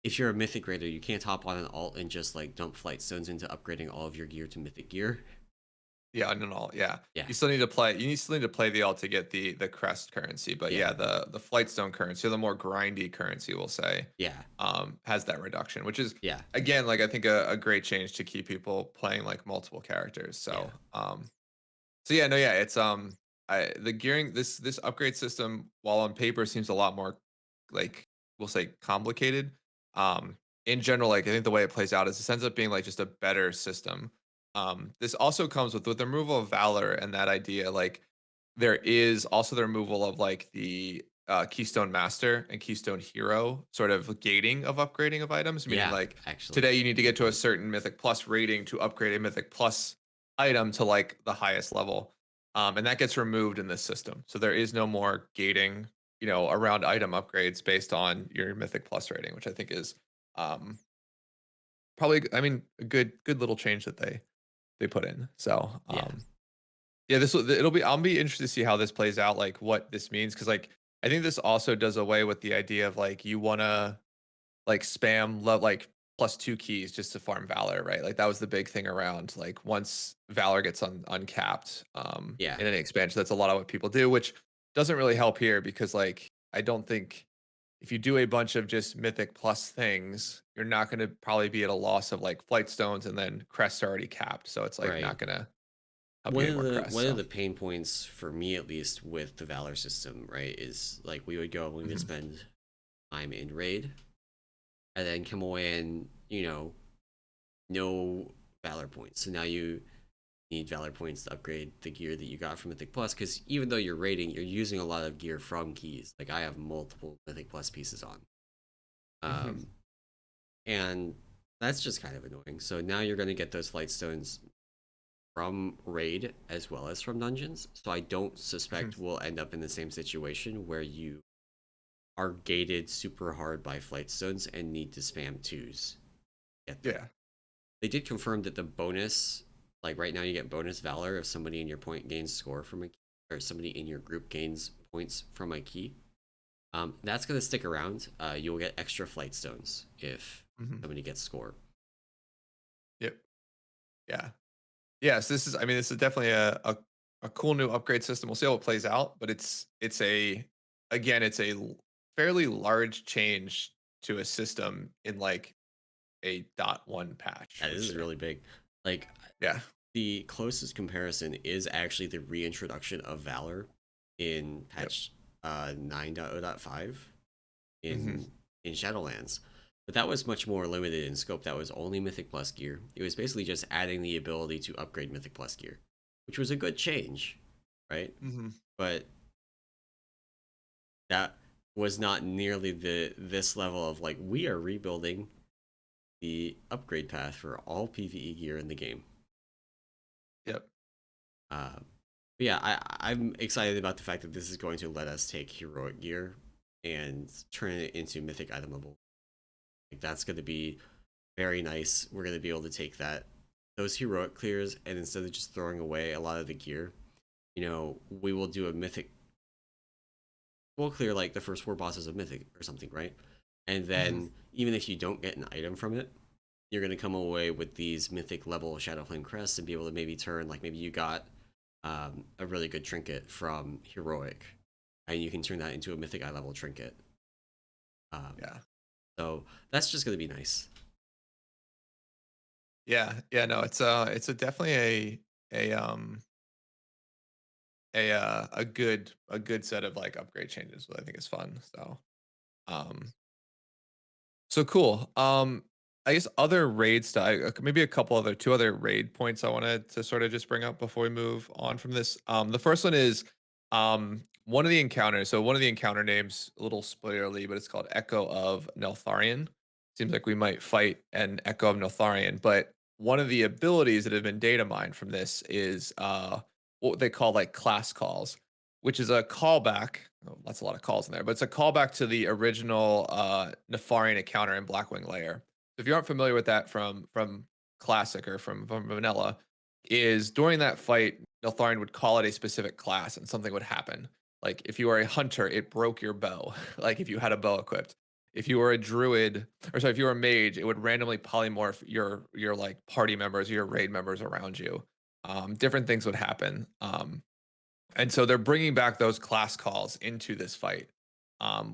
if you're a mythic raider, you can't hop on an alt and just like dump flight stones into upgrading all of your gear to mythic gear. Yeah, on and all. Yeah. Yeah, You still need to play the alt to get the crest currency, but yeah, yeah, the flight stone currency, or the more grindy currency we'll say, yeah, has that reduction, which is yeah, again like I think a great change to keep people playing like multiple characters. yeah, So yeah, no, yeah, it's the gearing this upgrade system, while on paper seems a lot more like we'll say complicated. In general, like I think the way it plays out is this ends up being like just a better system. This also comes with the removal of Valor and that idea. Like there is also the removal of like the Keystone Master and Keystone Hero sort of gating of upgrading of items, meaning Yeah, like actually. today you need to get to a certain Mythic Plus rating to upgrade a Mythic Plus item to like the highest level. And that gets removed in this system. So there is no more gating, around item upgrades based on your Mythic Plus rating, which I think is um, probably, I mean, a good little change that they put in. So Yeah. yeah, I'll be interested to see how this plays out, like what this means, because like I think this also does away with the idea of like you wanna like spam like +2 keys just to farm Valor, right? Like that was the big thing around like once Valor gets uncapped Yeah. in any expansion. That's a lot of what people do, which doesn't really help here because like I don't think if you do a bunch of just Mythic Plus things, you're not gonna probably be at a loss of like Flight Stones and then crests are already capped. So it's like Right. not gonna help you get more crests. One of So the pain points for me at least with the Valor system, right, is like we would mhm. spend time in raid and then come away and, no Valor points. So now you need Valor points to upgrade the gear that you got from Mythic Plus, because even though you're raiding, you're using a lot of gear from keys. Like I have multiple Mythic Plus pieces on. Mhm. Um and that's just kind of annoying. So now you're gonna get those flight stones from raid as well as from dungeons. So I don't Mhm. suspect we'll end up in the same situation where you are gated super hard by flight stones and need to spam twos to get them. Yeah. They did confirm that the bonus, like right now, you get bonus valor if somebody in your point gains score from a key, or somebody in your group gains points from a key. That's going to stick around. You'll get extra flight stones if Mhm. somebody gets score. Yep. Yeah. Yes, this is definitely a cool new upgrade system. We'll see how it plays out, but it's a again, it's a fairly large change to a system in like a .1 patch, Yeah, this which is really big. Like yeah. the closest comparison is actually the reintroduction of Valor in Yep. patch 9.0.5 Mhm. in Shadowlands. But that was much more limited in scope. That was only Mythic Plus gear. It was basically just adding the ability to upgrade Mythic Plus gear, which was a good change, right? Mhm. But that was not nearly this level of like we are rebuilding the upgrade path for all PvE gear in the game. Yep. Uh, but yeah, I'm excited about the fact that this is going to let us take heroic gear and turn it into mythic itemable. Like that's going to be very nice. We're going to be able to take those heroic clears, and instead of just throwing away a lot of the gear, we will do a mythic. We'll clear like the first 4 bosses of mythic or something, right? And Mhm. then even if you don't get an item from it, you're going to come away with these mythic level Shadowflame crests and be able to maybe turn, like maybe you got a really good trinket from heroic, and you can turn that into a mythic eye level trinket. Um, Yeah. so that's just going to be nice. Yeah. Yeah, no, it's a definitely a a good set of like upgrade changes, what I think is fun. Um So cool. I guess other raid style, maybe a couple other two other raid points I wanted to sort of just bring up before we move on from this. The first one is one of the encounters. So one of the encounter names, a little spoilerly, but it's called Echo of Neltharion. Seems like we might fight an Echo of Neltharion, but one of the abilities that have been data mined from this is what they call like class calls, which is a callback. Oh, that's a lot of calls in there, but it's a callback to the original Nefarian encounter in Blackwing Lair. If you aren't familiar with that from Classic or from Vanilla, is during that fight, Neltharion would call it a specific class and something would happen. Like if you are a hunter, it broke your bow. Like if you had a bow equipped. If you were a druid, or sorry, if you were a mage, it would randomly polymorph your like party members, your raid members around you. Different things would happen. And so they're bringing back those class calls into this fight,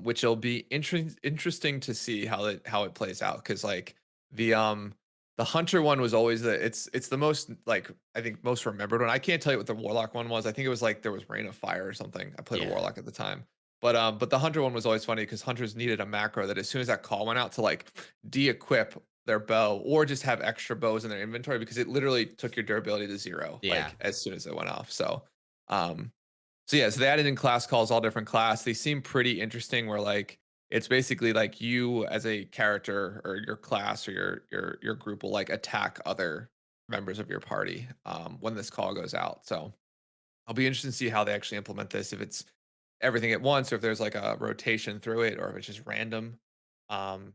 which will be interesting to see how it plays out. Because like the um the hunter one was always it's the most like I think most remembered one. I can't tell you what the warlock one was. I think it was like there was rain of fire or something. I played a Yeah, warlock at the time. But the hunter one was always funny because hunters needed a macro that as soon as that call went out to like de-equip their bow, or just have extra bows in their inventory because it literally took your durability to 0 Yeah. like as soon as it went off. Um, so yeah, so they added in class calls, all different class. They seem pretty interesting. Where like it's basically like you as a character or your class or your group will like attack other members of your party when this call goes out. So I'll be interested to see how they actually implement this. If it's everything at once, or if there's like a rotation through it, or if it's just random. Um,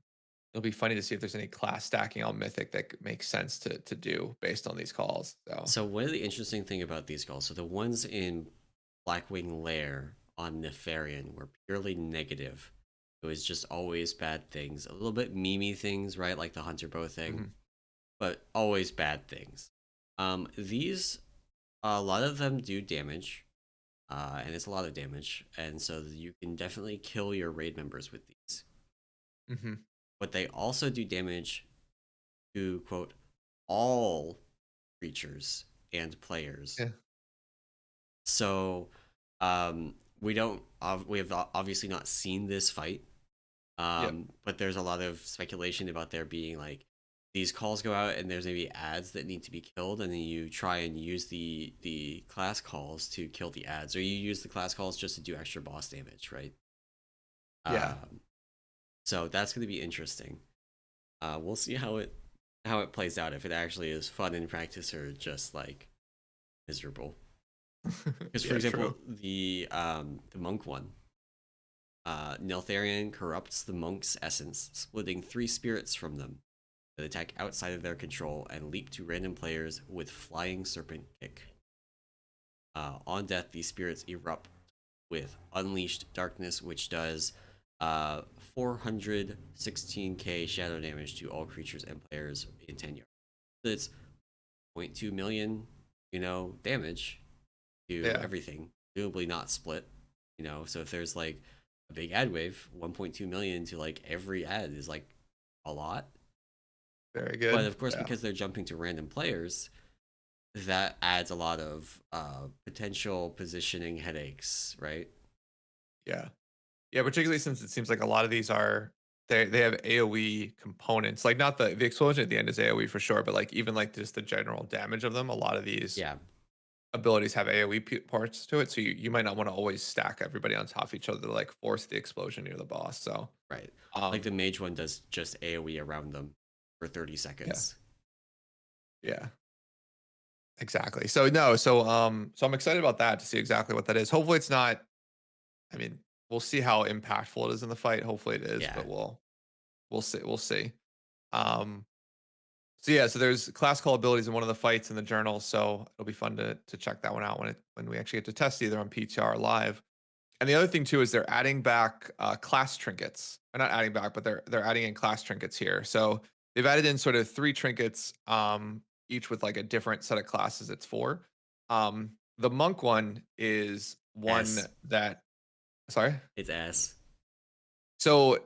it'll be funny to see if there's any class stacking on Mythic that makes sense to do based on these calls. So So one of the interesting thing about these calls, so the ones in Blackwing Lair on Nefarian were purely negative. It was just always bad things, a little bit memey things, right, like the Hunter Bow thing, mhm. but always bad things. These, a lot of them do damage, and it's a lot of damage, and so you can definitely kill your raid members with these. Mhm. But they also do damage to quote all creatures and players. Yeah. So we don't we have obviously not seen this fight, Yep. but there's a lot of speculation about there being like these calls go out and there's maybe ads that need to be killed, and then you try and use the class calls to kill the ads, or you use the class calls just to do extra boss damage, right? Yeah. So that's going to be interesting. We'll see how it plays out, if it actually is fun in practice or just like miserable. Because for Yeah. example, True. the monk one, Neltharion corrupts the monk's essence, splitting 3 spirits from them that attack outside of their control and leap to random players with flying serpent kick. On death, these spirits erupt with unleashed darkness, which does 416k shadow damage to all creatures and players in 10 yards. So it's 0.2 million, damage to Yeah. everything, presumably not split. So if there's like a big ad wave, 1.2 million to like every ad is like a lot. Very But good. of course, Yeah. because they're jumping to random players, that adds a lot of potential positioning headaches, right? Yeah. Yeah. Particularly since it seems like a lot of these are they have AOE components. Like not the explosion at the end is AOE for sure, but like even like just the general damage of them. A lot of these Yeah, abilities have AOE parts to it, so you might not want to always stack everybody on top of each other to like force the explosion near the boss. So right. Like um the mage one does just AoE around them for 30 yeah, seconds. yeah, exactly. So no, so I'm excited about that to see exactly what that is. Hopefully it's not, I mean, we'll see how impactful it is in the fight. Hopefully it is, Yeah. but we'll see. We'll see. Um so yeah, so there's class call abilities in one of the fights in the journal, so it'll be fun to check that one out when we actually get to test either on PTR or live. And the other thing too is they're adding back class trinkets. Or not adding back, but they're adding in class trinkets here. So they've added in sort of 3 trinkets, each with like a different set of classes it's for. The monk one is one S. that sorry. It's S. So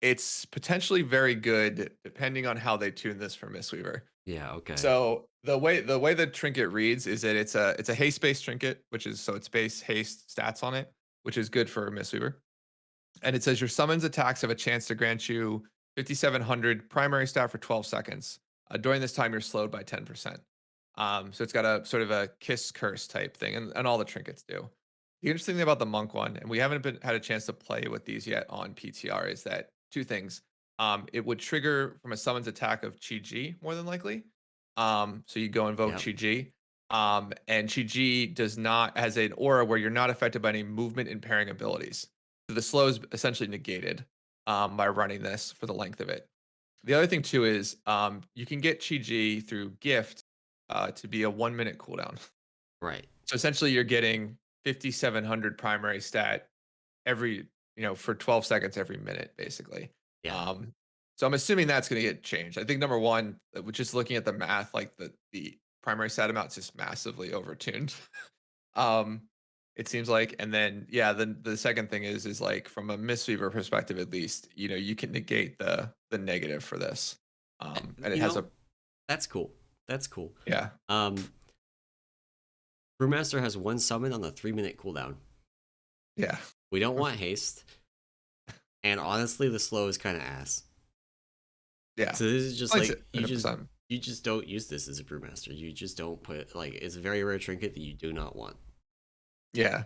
it's potentially very good depending on how they tune this for Mistweaver. Yeah, okay. So the way the trinket reads is that it's a haste based trinket, which is so it's base haste stats on it, which is good for Mistweaver. And it says your summons attacks have a chance to grant you 5,700 primary stat for 12 seconds. During this time, you're slowed by 10%. So it's got a sort of a kiss curse type thing, and all the trinkets do. The interesting thing about the monk one, and we haven't had a chance to play with these yet on PTR, is that 2 things. It would trigger from a summons attack of Chi G more than likely. So you go invoke Yep. Chi G. And Chi G does not has an aura where you're not affected by any movement impairing abilities. So the slow is essentially negated by running this for the length of it. The other thing too is you can get Chi G through gift to be a 1 minute cooldown. Right. So essentially, you're getting 5,700 primary stat every for 12 seconds every minute, basically. Yeah. Um, so I'm assuming that's going to get changed. I think number one, just looking at the math, like the primary stat amount's just massively overtuned. um, it seems like, and then yeah, then the second thing is like from a Mistweaver perspective, at least, you can negate the negative for this. And it You has know, a that's cool. That's cool. yeah, Um, Brewmaster has 1 summon on the 3-minute cooldown. yeah, We don't want haste. And honestly, the slow is kind of ass. Yeah. So this is just Likes like it 100%. you just don't use this as a brewmaster. You just don't put like it's a very rare trinket that you do not want. Yeah.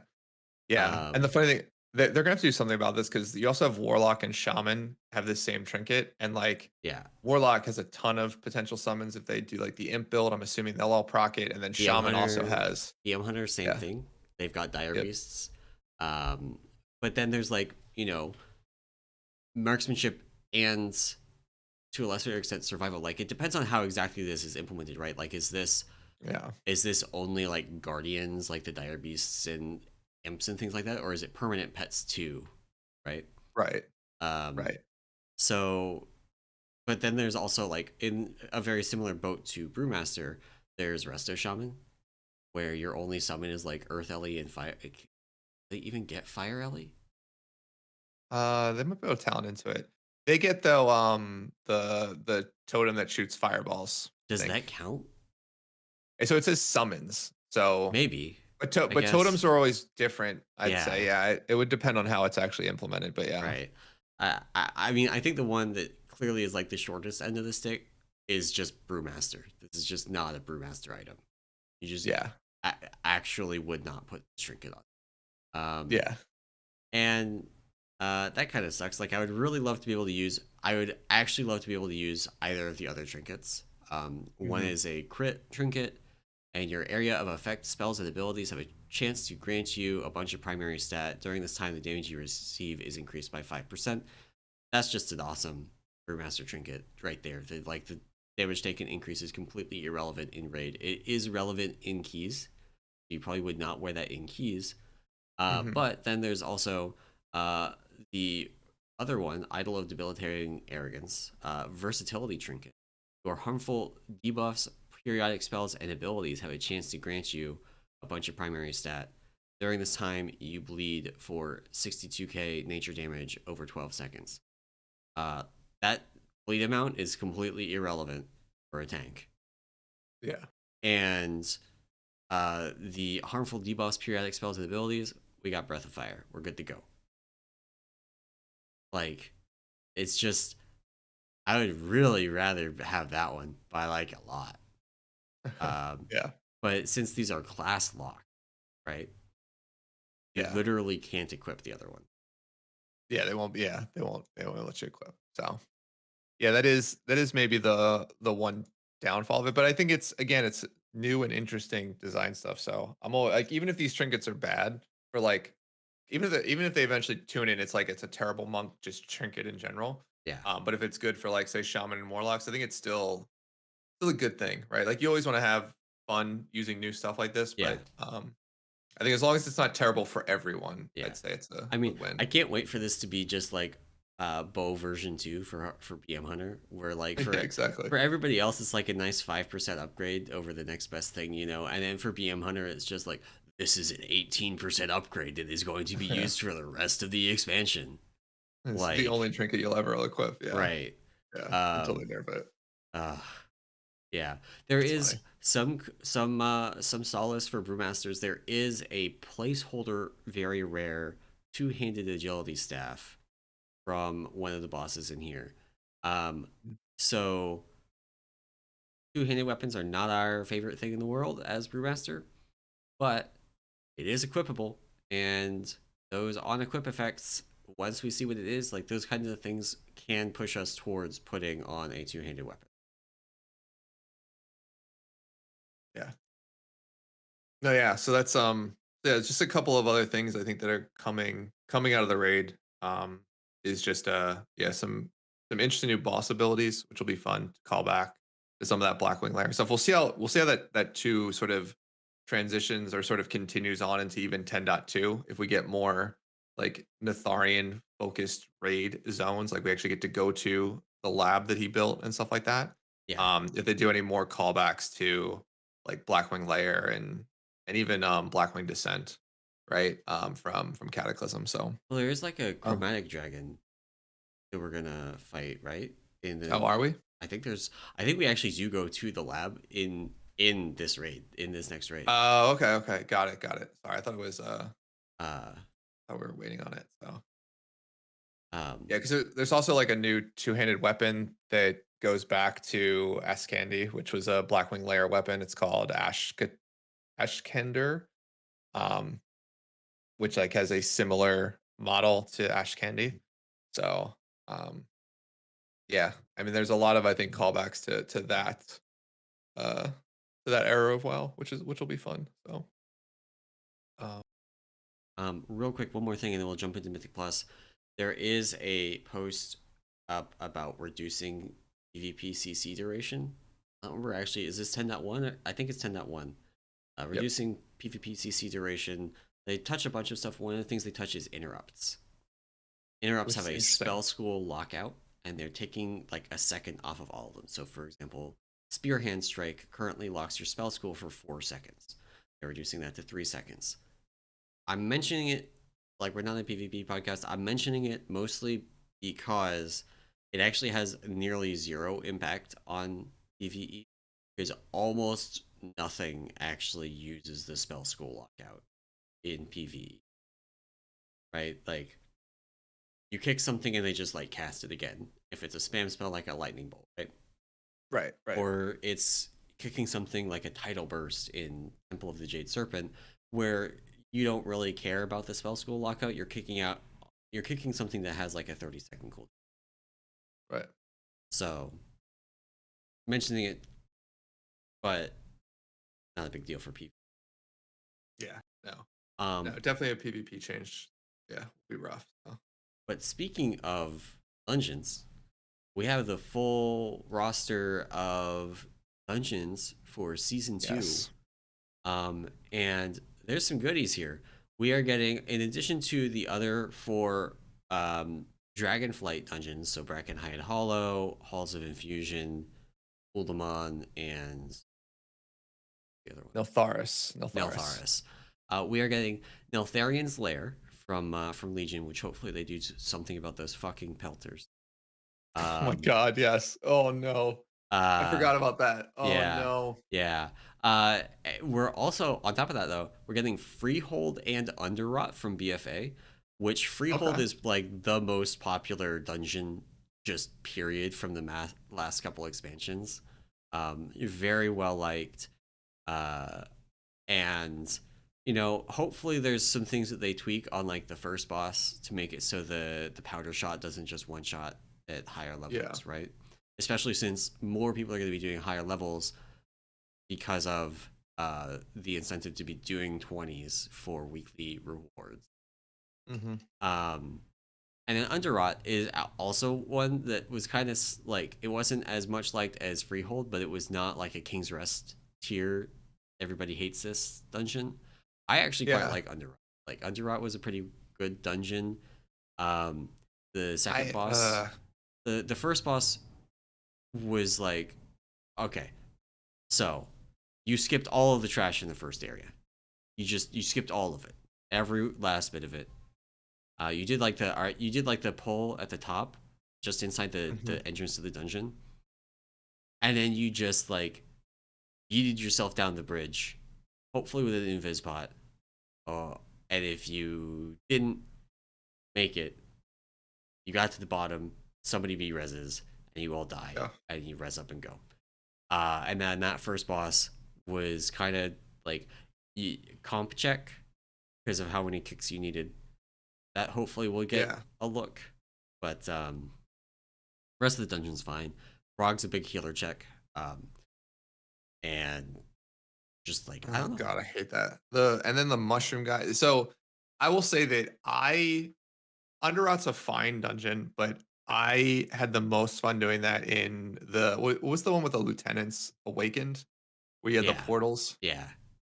Yeah. And Um, the funny thing, they're gonna have to do something about this because you also have Warlock and Shaman have this same trinket, and like yeah, Warlock has a ton of potential summons if they do like the Imp build. I'm assuming they'll all proc it, and then the M Shaman also Hunter, has. the M Hunter, same Yeah. thing. They've got dire Yep. beasts. Um, but then there's like marksmanship and to a lesser extent survival. Like it depends on how exactly this is implemented, right? Like Yeah. is this only like guardians like the dire beasts and imps and things like that, or is it permanent pets too, right? Right. Um, Right. so but then there's also like in a very similar boat to Brewmaster, there's Resto Shaman, where your only summon is like Earth Ellie and Fire. They even get Fire Ellie? They might be able to talent into it. They get though the totem that shoots fireballs, I Does that think. count? And so it says summons. So Maybe. I but guess. totems are always different, I'd say. Yeah. Yeah, it would depend on how it's actually implemented, but yeah. Right. I mean, I think the one that clearly is like the shortest end of the stick is just Brewmaster. This is just not a Brewmaster item. You just Yeah. actually would not put the trinket on. Yeah. And that kind of sucks. Like, I would really love to be able to use. I would actually love to be able to use either of the other trinkets. One Mhm. is a crit trinket, and your area of effect, spells, and abilities have a chance to grant you a bunch of primary stat. During this time, the damage you receive is increased by 5%. That's just an awesome Brewmaster trinket right there. The damage taken increase is completely irrelevant in raid. It is relevant in keys. You probably would not wear that in keys. Mhm. But then there's also uh, the other one, Idol of Debilitating Arrogance, Versatility Trinket. Your harmful debuffs, periodic spells, and abilities have a chance to grant you a bunch of primary stat. During this time, you bleed for 62k nature damage over 12 seconds. Uh, that bleed amount is completely irrelevant for a tank. Yeah. And the harmful debuffs, periodic spells, and abilities, we got Breath of Fire. We're good to go. Like, it's just, I would really rather have that one by like a lot. Um, Yeah. but since these are class locked, right? You Yeah. literally can't equip the other one. Yeah, they won't let you equip. So, yeah, that is maybe the one downfall of it, but I think it's again, it's new and interesting design stuff. So, I'm all like even if these trinkets are bad for like even if they eventually tune in, it's like it's a terrible monk just trinket in general. Yeah, But if it's good for like say shaman and warlocks, I think it's still a good thing, right? Like you always want to have fun using new stuff like this, yeah, but I think as long as it's not terrible for everyone, yeah. I'd say it's I a mean, I win. can't wait for this to be just like bow version 2 for BM Hunter, where like Yeah, exactly. for everybody else it's like a nice 5% upgrade over the next best thing, and then for BM Hunter it's just like this is an 18% upgrade that is going to be Yeah. used for the rest of the expansion. It's the Like, only trinket you'll ever equip. Yeah. right. Yeah. I'm totally Um there, but uh yeah. There that's is funny. some solace for brewmasters. There is a placeholder very rare two-handed agility staff from one of the bosses in here. Um, Mm. so two-handed weapons are not our favorite thing in the world as brewmaster, but it is equipable, and those on equip effects, once we see what it is, like those kinds of things can push us towards putting on a two-handed weapon. Yeah. No, yeah. So that's yeah, it's just a couple of other things I think that are coming out of the raid. Is just yeah, some interesting new boss abilities, which will be fun to call back to some of that Blackwing layer stuff. We'll see how that two sort of transitions or sort of continues on into even 10.2 if we get more like Netharian focused raid zones, like we actually get to go to the lab that he built and stuff like that. Yeah. If they do any more callbacks to like Blackwing Layer and even Blackwing Descent, right? From Cataclysm. So, Well, there is like a uh, chromatic dragon that we're gonna fight, right? In oh, the are we? I think we actually do go to the lab in this raid, in this next raid. Okay, okay, got it, got it. Sorry, I thought it was Uh thought we were waiting on it. So um yeah, because there's also like a new two-handed weapon that goes back to Candy, which was a Blackwing layer weapon. It's called Ashkender, um, which like has a similar model to Candy. So um, yeah, I mean, there's a lot of I think callbacks uh, to that era of WoW, which will be fun. So uh, Real quick, one more thing, and then we'll jump into Mythic Plus. There is a post up about reducing PvP CC duration. I don't remember actually. Is this 10.1? I think it's 10.1. yep, Reducing PvP CC duration. They touch a bunch of stuff. One of the things they touch is interrupts. Interrupts which have is a interesting. spell school lockout, and they're taking like a second off of all of them. So, for example, Spear Hand Strike currently locks your spell school for 4 seconds. They're reducing that to 3 seconds. I'm mentioning it like we're not a PvP podcast. I'm mentioning it mostly because it actually has nearly zero impact on PvE because almost nothing actually uses the spell school lockout in PvE. Right? Like you kick something and they just like cast it again. If it's a spam spell like a lightning bolt, right? Right, right. Or it's kicking something like a tidal burst in Temple of the Jade Serpent, where you don't really care about the spell school lockout. You're kicking something that has like a 30-second cooldown. Right. So mentioning it, but not a big deal for people. Yeah. No. No. Um, Definitely a PvP change. Yeah, will be rough. So. but speaking of dungeons, we have the full roster of dungeons for season 2. Yes. And there's some goodies here. We are getting, in addition to the other 4 Dragonflight dungeons, so Bracken High and Hollow, Halls of Infusion, Uldamon, and the other one, Niltharis. Neltharis. We are getting Neltharian's Lair from Legion, which hopefully they do something about those fucking pelters. Oh my Um, god, yes. Oh no. I uh, forgot about that. Oh yeah, no. yeah. We're also on top of that though. We're getting Freehold and Underrot from BFA, which Freehold Okay. is like the most popular dungeon, just period from the last couple expansions. Very well liked, uh, and hopefully there's some things that they tweak on like the first boss to make it so the powder shot doesn't just one shot at higher Yeah. levels, right? Especially since more people are going to be doing higher levels because of the incentive to be doing 20s for weekly rewards. Mm-hmm. Um, and then Underrot is also one that was kind of like, it wasn't as much liked as Freehold, but it was not like a King's Rest tier. Everybody hates this dungeon. I actually quite Yeah. like Underrot. Like Underrot was a pretty good dungeon. Um, the second I boss, the first boss was like, okay, so you skipped all of the trash in the first area. You skipped all of it, every last bit of it. You did like the pull at the top, just inside mhm. the entrance to the dungeon, and then you just like yeeted yourself down the bridge, hopefully with an invis pot. Oh, and if you didn't make it, you got to the bottom, somebody reses, and you all die, Yeah. and you res up and go. And then that first boss was kind of like comp check because of how many kicks you needed. That hopefully will get Yeah. a look, but rest of the dungeon's fine. Prog's a big healer check, and just like I Oh don't know. god, I hate that. And then the mushroom guy. So I will say that Underrot's a fine dungeon, but I had the most fun doing that in what was the one with the lieutenants awakened, where you had the Yeah, portals. yeah,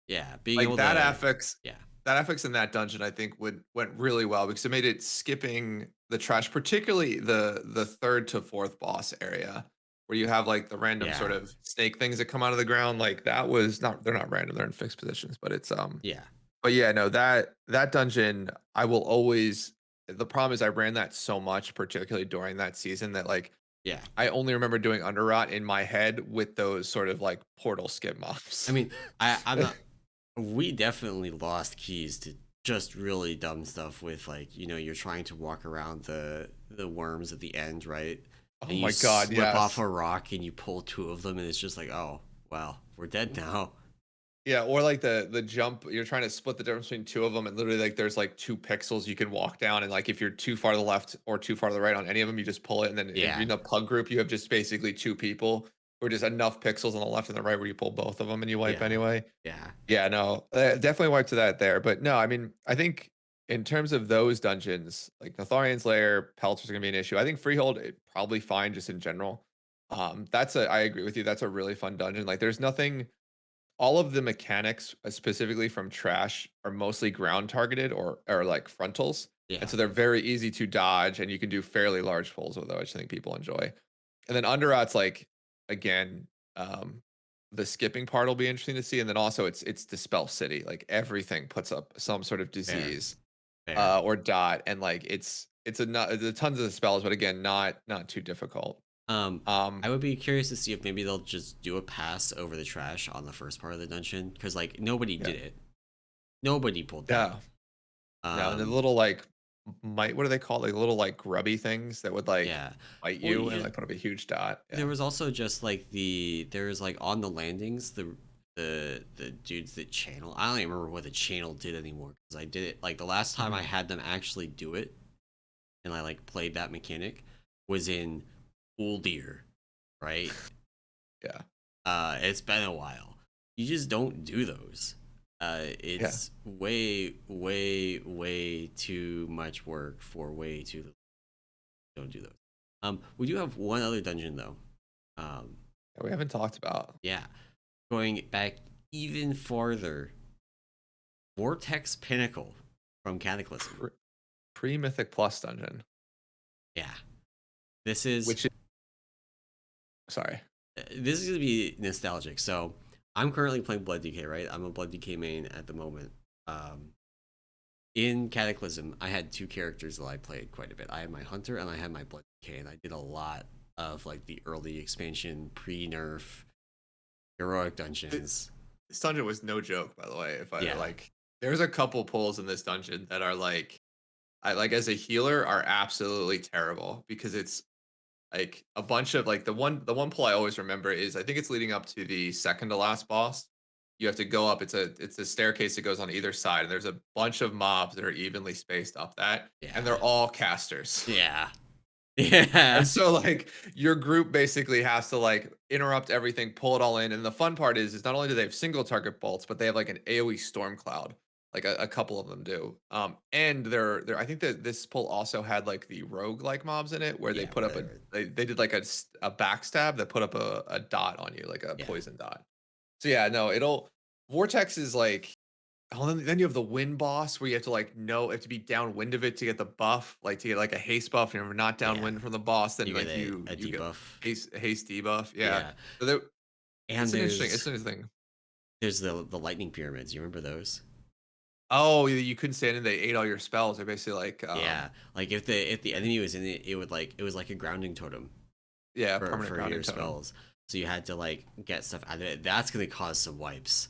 yeah. Being Like able to, yeah, that affix in that dungeon, I think went really well because it made it skipping the trash, particularly the third to fourth boss area where you have like the random sort yeah, of snake things that come out of the ground. Like that was not they're not random, they're in fixed positions, but it's yeah, but yeah, no, that dungeon, I will always the problem is I ran that so much, particularly during that season, that like yeah. I only remember doing Underrot in my head with those sort of like portal skip I mobs. mean, I'm not. We definitely lost keys to just really dumb stuff with like you're trying to walk around the worms at the end, right? Oh and you my god, slip off yes. a rock and you pull two of them, and it's just like, oh, well, we're dead now. Yeah, or like the jump, you're trying to split the difference between two of them, and literally like there's like 2 pixels you can walk down, and like if you're too far to the left or too far to the right on any of them, you just pull it, and then Yeah, in a pug group, you have just basically 2 people or just enough pixels on the left and the right where you pull both of them and you wipe yeah, anyway. yeah, Yeah, no, definitely wiped to that there, but no, I mean, I think in terms of those dungeons, like Natharian's Lair, Pelters are gonna be an issue. I think Freehold, probably fine just in general. I agree with you, that's a really fun dungeon. Like, there's nothing all of the mechanics, specifically from Trash, are mostly ground targeted or like frontals, and yeah. so they're very easy to dodge, and you can do fairly large pulls with, which I think people enjoy. And then Underrot's like, again, um, the skipping part will be interesting to see, and then also it's Dispel City, like everything puts up some sort of Fair, disease, fair. or dot, and like it's tons of spells, but again, not too difficult. Um, Um, I would be curious to see if maybe they'll just do a pass over the trash on the first part of the dungeon, because like nobody yeah, did it. Nobody pulled that yeah. off. No, and the Um, little like might what do they call like little like grubby things that would like yeah. bite Well, you and like put up a huge dot. there Yeah. was also just like there was like on the landings the dudes that channel. I don't even remember what the channel did anymore because I did it like the last time I Mhm. had them actually do it and I like played that mechanic was in Uldir, right? Yeah. It's been a while. You just don't do those. Yeah. It's way, way, way too much work for way too. Don't do those. We do have one other dungeon though. Um, We haven't talked about yeah, going back even farther, Vortex Pinnacle from Cataclysm. pre- pre-mythic plus dungeon, Yeah, this is which is sorry. this is gonna be nostalgic. So I'm currently playing Blood DK, right? I'm a Blood DK main at the moment. Um, in Cataclysm, I had two characters that I played quite a bit. I had my Hunter and I had my Blood DK, and I did a lot of like the early expansion, pre-nerf, heroic Th- dungeons. This dungeon was no joke, by the way. If I Yeah, like, there's a couple pulls in this dungeon that are like, I like as a healer are absolutely terrible because it's like a bunch of like the one pull I always remember is I think it's leading up to the second to last boss. You have to go up. It's a staircase that goes on either side, and there's a bunch of mobs that are evenly spaced up that, and yeah, they're all casters. yeah, And yeah, so like your group basically has to like interrupt everything, pull it all in. And the fun part is not only do they have single target bolts, but they have like an AoE storm cloud. Like a couple of them do. And they're I think that this pull also had like the rogue like mobs in it where they yeah. put up Whatever. they did like a backstab that put up a dot on you, like a Yeah, poison dot. So yeah, no, it'll Vortex is like oh, then you have the wind boss where you have to like know have to be downwind of it to get the buff, like to get like a haste buff. And if you're not yeah. downwind from the boss, then You get like a you get debuff. haste debuff. Yeah. Yeah, So there, and it's an interesting thing. there's the lightning pyramids. You remember those? Oh, you couldn't stand it, they ate all your spells. They're basically like Yeah, like if the enemy was in it, it was like a grounding totem yeah, permanent for grounding your totem. spells. So you had to like get stuff out of it. That's gonna cause some wipes.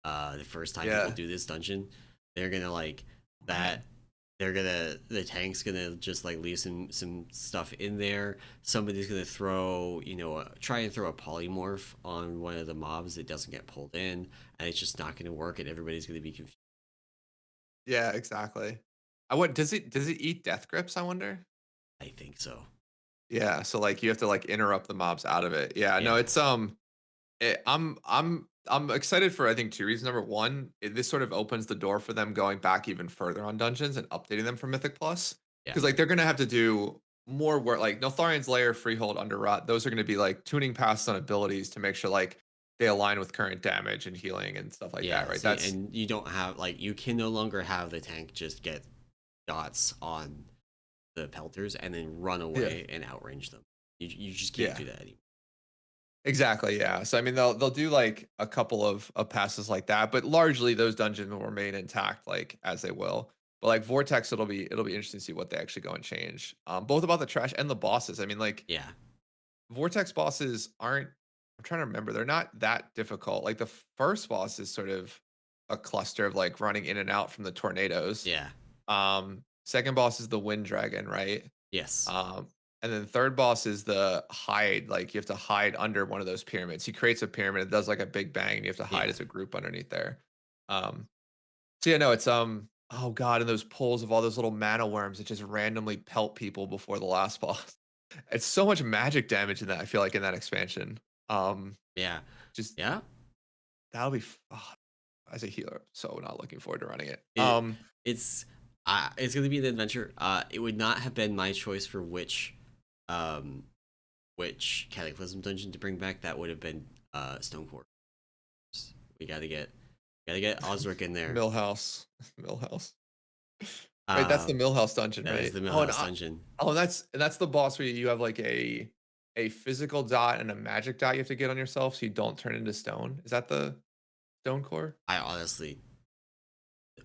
The first time people Yeah. do this dungeon, they're gonna like Man. that. The tank's gonna just like leave some stuff in there. Somebody's gonna throw try and throw a polymorph on one of the mobs that doesn't get pulled in, and it's just not gonna work, and everybody's gonna be confused. Yeah, exactly. Does it eat death grips, I wonder? I think so. Yeah, so like you have to like interrupt the mobs out of it. Yeah, no, Yeah, it's I'm excited for I think two reasons. Number one, this sort of opens the door for them going back even further on dungeons and updating them for Mythic Plus. yeah, Because like they're gonna have to do more work. Like Notharian's Lair, Freehold, Underrot, those are gonna be like tuning paths on abilities to make sure like they align with current damage and healing and stuff like that, yeah. right? See, That's and you don't have like you can no longer have the tank just get dots on the pelters and then run yeah, away and outrange them. You just can't yeah. do that anymore. Exactly, yeah. So I mean they'll do like a couple of passes like that, but largely those dungeons will remain intact like as they will. But like Vortex it'll be interesting to see what they actually go and change. Both about the trash and the bosses. I mean like Yeah, Vortex bosses aren't I'm trying to remember. They're not that difficult. Like the first boss is sort of a cluster of like running in and out from the tornadoes. yeah, Second boss is the wind dragon, right? yes, And then third boss is the hide. Like you have to hide under one of those pyramids. He creates a pyramid. It does like a big bang, and you have to hide Yeah. as a group underneath there. Um, so yeah, no, it's oh god, and those pulls of all those little mana worms that just randomly pelt people before the last boss. It's so much magic damage in that. I feel like in that expansion. Yeah. Just Yeah. that'll be as a healer. So not looking forward to running it. It it's it's gonna be an adventure. It would not have been my choice for um which Cataclysm dungeon to bring back. That would have been Stone Core. We gotta get Osric in there. Millhouse, Millhouse. Wait, that's the Um, Millhouse dungeon, that is right? the Oh, and Millhouse dungeon. that's the boss where you have like a physical dot and a magic dot you have to get on yourself so you don't turn into stone. Is that the stone core? I honestly,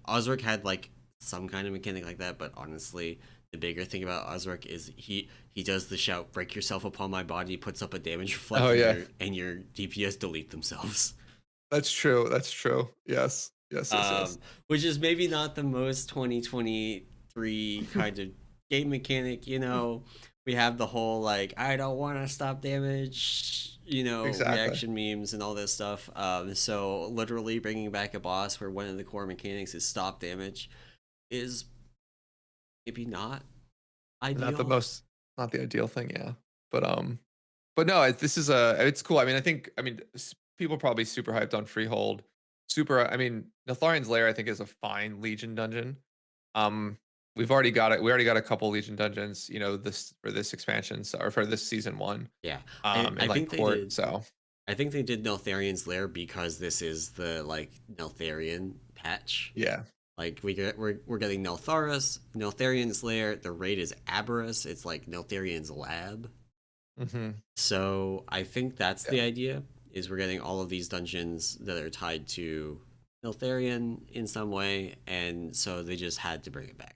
Osric had like some kind of mechanic like that, but honestly, the bigger thing about Osric is he does the shout "break yourself upon my body," puts up a damage reflect, Oh yeah, and your DPS delete themselves. that's true. That's true. Yes, yes, yes, yes. Which is maybe not the most 2023 kind of game mechanic. You know, we have the whole like I don't want to stop damage, you know, Exactly. reaction memes and all this stuff. So literally bringing back a boss where one of the core mechanics is stop damage is maybe not Not the ideal. most, not the ideal thing. Yeah, but no, this is it's cool. I mean, people probably super hyped on Freehold. Super. I mean, Natharian's Lair I think is a fine Legion dungeon. Um, we've already got it. We already got a couple Legion dungeons, you know, this for this expansion, so, or for this season one. Yeah, In I like think they court. did. So I think they did Neltharian's Lair because this is the like Neltharian patch. yeah. Like we're getting Neltharian's Lair. The raid is Aberrus. It's like Neltharian's lab. Hmm. So I think that's Yeah. the idea. Is we're getting all of these dungeons that are tied to Neltharion in some way, and so they just had to bring it back.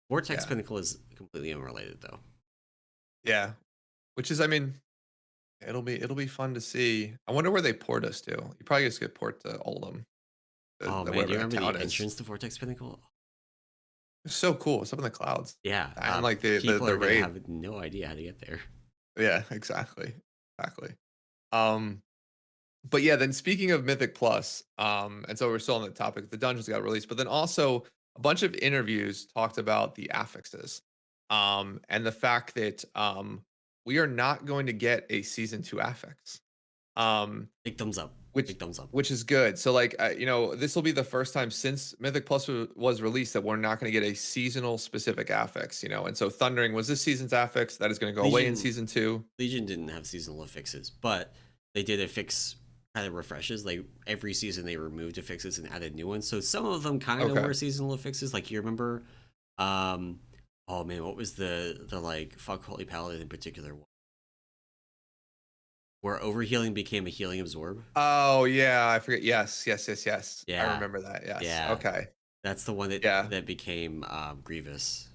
Vortex Yeah. Pinnacle is completely unrelated though. Yeah. Which is, I mean, it'll be fun to see. I wonder where they port us to. You probably just get port to Oldham, Oh man, do wherever you that remember the town is. entrance to Vortex Pinnacle? It's so cool. It's up in the clouds. Yeah, And like the people the are gonna raid. have no idea how to get there. Yeah, exactly. Exactly. Um, but yeah, then speaking of Mythic Plus, and so we're still on the topic, the dungeons got released, but then also a bunch of interviews talked about the affixes. And the fact that we are not going to get a season 2 affix. Um, Big thumbs up. which Big thumbs up. which is good. So like you know, this will be the first time since Mythic Plus was released that we're not going to get a seasonal specific affix, you know. And so Thundering was this season's affix that is going to go away in Legion season 2. Legion didn't have seasonal affixes, but they did affix kind of refreshes. Like every season they removed affixes and added new ones. So some of them kind of Okay. were seasonal affixes. Like you remember, um, oh man, what was the like fuck Holy Paladin in particular one? Where overhealing became a healing absorb. Oh yeah, I forget. Yes, yes, yes, yes. I Yeah, remember that. Yes. yeah, Okay. that's the one Yeah. that became Grievous.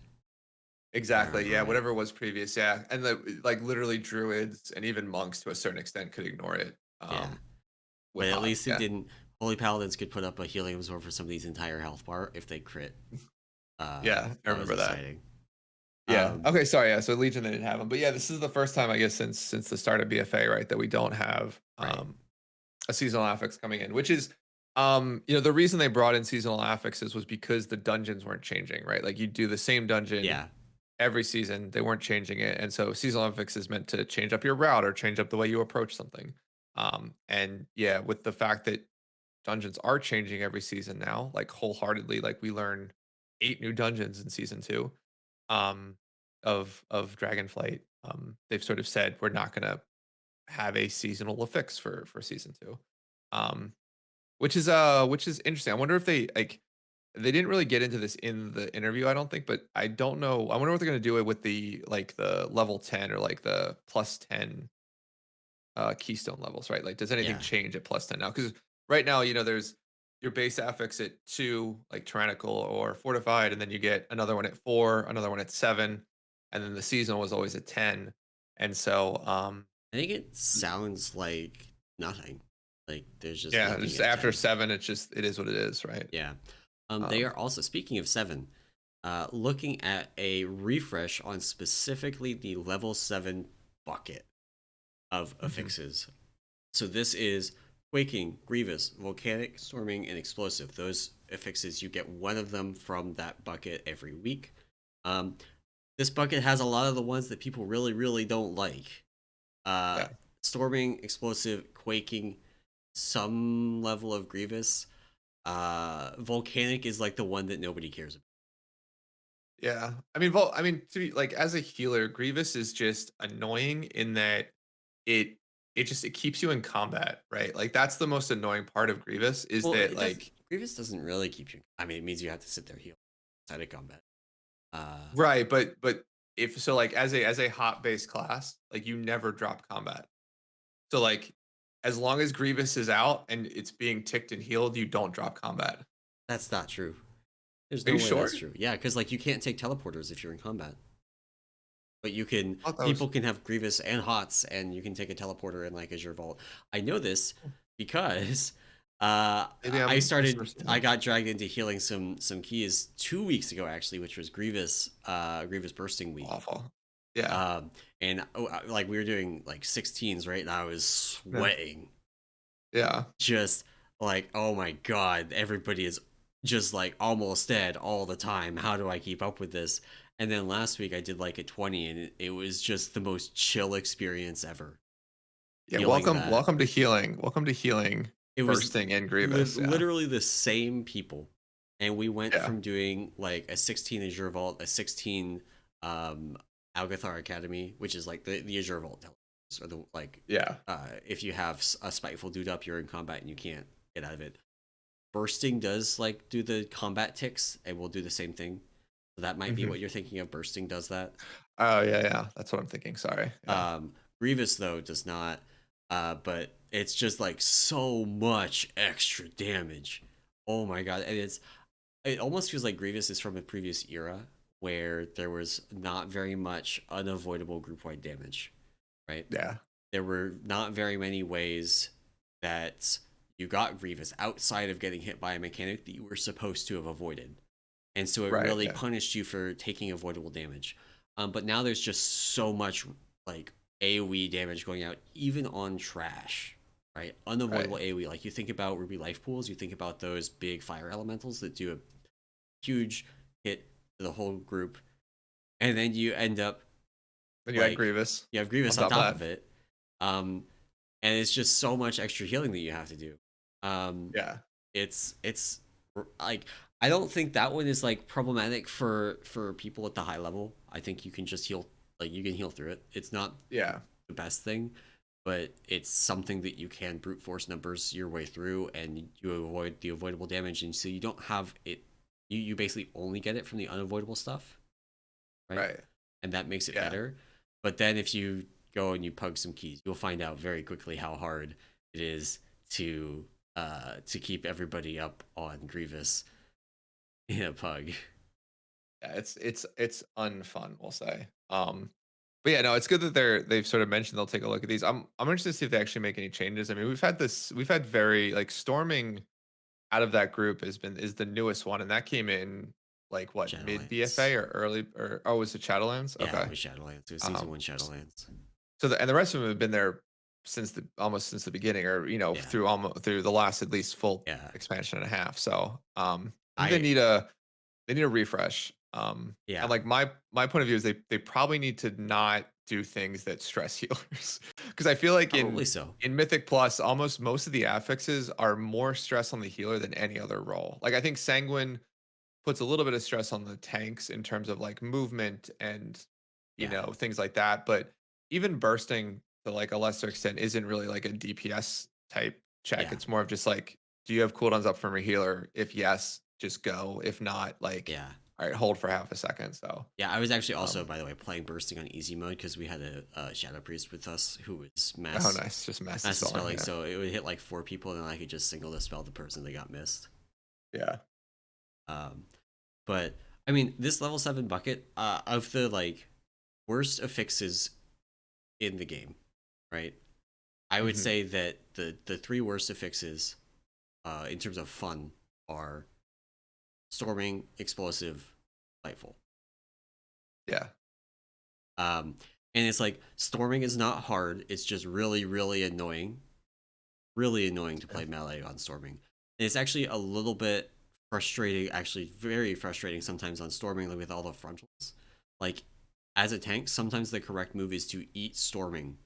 If I Exactly. remember Yeah. right. Whatever was previous. Yeah. And the like literally druids and even monks to a certain extent could ignore it. Yeah, but With at hot. least it Yeah. didn't. Holy Paladins could put up a healing absorb for somebody's entire health bar if they crit. Yeah. I That was remember that. exciting. Yeah. Um, Okay. Sorry. Yeah. So Legion they didn't have them, but yeah, this is the first time I guess since the start of BFA, right, that we don't have right. a seasonal affix coming in, which is you know, the reason they brought in seasonal affixes was because the dungeons weren't changing, right? Like you do the same dungeon Yeah. every season, they weren't changing it, and so seasonal affix is meant to change up your route or change up the way you approach something. And yeah, with the fact that dungeons are changing every season now, like wholeheartedly, like we learn 8 new dungeons in season 2 um of Dragonflight. They've sort of said we're not going to have a seasonal affix for season 2. Um which is interesting. I wonder if they didn't really get into this in the interview, I don't think, but I don't know. I wonder what they're going to do it with the level 10 or like the plus 10 keystone levels, right? Like does anything Yeah. change at plus 10 now? Cuz right now, you know, there's your base affix at 2, like tyrannical or fortified, and then you get another one at 4, another one at 7, and then the seasonal was always at 10. And so I think it sounds like nothing. Like there's just yeah, nothing just at after 10. 7 it is what it is, right? Yeah. They Um are also speaking of 7. looking at a refresh on specifically the level 7 bucket of Mhm. affixes. So this is Quaking, Grievous, Volcanic, Storming, and Explosive. Those affixes, you get one of them from that bucket every week. Um, this bucket has a lot of the ones that people really, really don't like. Uh, Yeah. Storming, Explosive, Quaking, some level of Grievous. Volcanic is like the one that nobody cares about. Yeah. I mean, to be like as a healer, Grievous is just annoying in that it it keeps you in combat, right? Like that's the most annoying part of Grievous is Well, that it doesn't. like Grievous doesn't really keep you. I mean, it means you have to sit there heal outside of combat. right, but if so like as a hot base class, like you never drop combat. So like as long as Grievous is out and it's being ticked and healed, you don't drop combat. That's not true. There's Are no you way that's sure? true. Yeah, because like you can't take teleporters if you're in combat, but you can. I thought that was People can have Grievous and Hots, and you can take a teleporter in like Azure Vault. I know this because maybe I I'm started. I misunderstanding. got dragged into healing some keys 2 weeks ago actually, which was Grievous bursting week. Awful. Yeah. Um, and like we were doing like 16s, right? And I was Yeah. sweating, Yeah. just like, oh my god, everybody is just like almost dead all the time. How do I keep up with this? And then last week I did like a 20, and it was just the most chill experience ever. Yeah. Feeling that Welcome to healing. Welcome to healing it was bursting and Grievous. Yeah. literally the same people, and we went Yeah. from doing like a 16 Azure Vault, a 16 um Algathar Academy, which is like the Azure Vault, or the like Yeah. if you have a spiteful dude up, you're in combat and you can't get out of it. Bursting does like do the combat ticks, and will do the same thing. So that might be Mhm. what you're thinking of. Bursting does that. Oh yeah, yeah. That's what I'm thinking. Sorry. Yeah. Grievous though does not. But it's just like so much extra damage. Oh my god, and it almost feels like Grievous is from a previous era where there was not very much unavoidable group wide damage, right? Yeah. There were not very many ways that you got Grievous outside of getting hit by a mechanic that you were supposed to have avoided. And so it Right. really Yeah. punished you for taking avoidable damage. But now there's just so much like AoE damage going out, even on trash, right? Right. Unavoidable AoE. Like you think about Ruby Life Pools, you think about those big fire elementals that do a huge hit to the whole group, and then you end up Then you had like Grievous you have on Grievous on top of top of that. it. Um, and it's just so much extra healing that you have to do. Um, Yeah. it's like I don't think that one is like problematic for people at the high level. I think you can just heal, like you can heal through it. It's not Yeah. the best thing, but it's something that you can brute force numbers your way through, and you avoid the avoidable damage, and so you don't have it. You basically only get it from the unavoidable stuff, right? Right. And that makes it Yeah. better. But then if you go and you pug some keys, you'll find out very quickly how hard it is to keep everybody up on Grievous in a pug. Yeah. It's unfun, we'll say. But yeah, no, it's good that they've sort of mentioned they'll take a look at these. I'm interested to see if they actually make any changes. I mean, we've had very like storming out of that group is the newest one, and that came in like what mid Shadowlands. BFA or early or oh, was it Shadowlands? Yeah, it Okay. was Shadowlands. It was season Um, one Shadowlands. so and the rest of them have been there since the almost since the beginning, or Yeah, through almost through the last at least full yeah. expansion and a half. So I think I they need a refresh. And yeah. like my point of view is they probably need to not do things that stress healers because I feel like Probably so. in Mythic Plus, almost most of the affixes are more stress on the healer than any other role. Like I think Sanguine puts a little bit of stress on the tanks in terms of like movement and Yeah, things like that. But even bursting to like a lesser extent isn't really like a DPS type check. yeah, It's more of just like, do you have cooldowns up from your healer? If yes, just go. If not, like, yeah. all right, hold for half a second. So, Yeah, I was actually also, um, by the way, playing bursting on easy mode because we had a shadow priest with us who was oh, nice, just mass mass dispelling. dispelling, Yeah, so it would hit like 4 people, and then I could just single dispel the person that got missed. yeah, Um, but I mean, this level 7 bucket of the like worst affixes in the game, right? I would hmm say that the three worst affixes in terms of fun are storming, explosive, delightful. Yeah. Um, and it's like storming is not hard. It's just really, really annoying to Yeah. play melee on storming. And it's actually a little bit frustrating, actually very frustrating sometimes on storming with all the frontals. Like as a tank, sometimes the correct move is to eat storming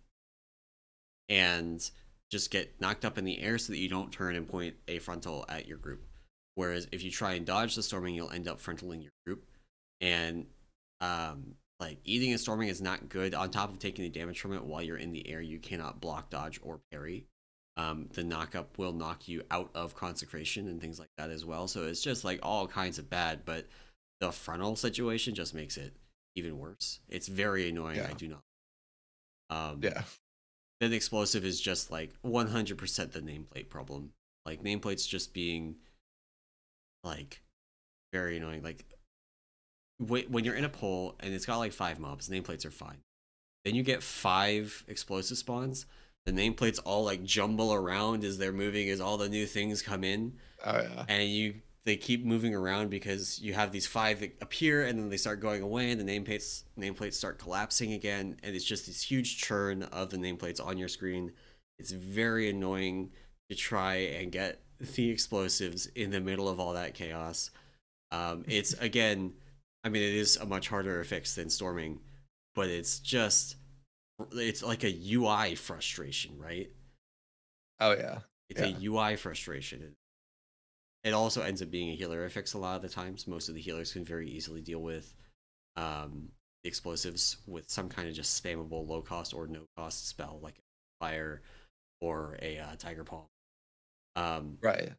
and just get knocked up in the air so that you don't turn and point a frontal at your group. Whereas if you try and dodge the storming, you'll end up frontaling your group. And like eating and storming is not good. On top of taking the damage from it while you're in the air, you cannot block, dodge, or parry. The knockup will knock you out of consecration and things like that as well. So it's just like all kinds of bad, but the frontal situation just makes it even worse. It's very annoying. Yeah. I do not. Um, Yeah. then explosive is just like 100% the nameplate problem. Like nameplates just being like very annoying. Like when you're in a poll and it's got like 5 mobs, nameplates are fine. Then you get 5 explosive spawns. The nameplates all like jumble around as they're moving, as all the new things come in, Oh yeah. and they keep moving around because you have these 5 that appear and then they start going away, and the nameplates start collapsing again, and it's just this huge churn of the nameplates on your screen. It's very annoying to try and get the explosives in the middle of all that chaos. It's again, I mean, it is a much harder fix than storming, but it's like a UI frustration, right? Oh yeah. It's a Yeah. UI frustration. It also ends up being a healer fix a lot of the times. Most of the healers can very easily deal with the explosives with some kind of just spammable low cost or no cost spell like a fire or a tiger palm. Right.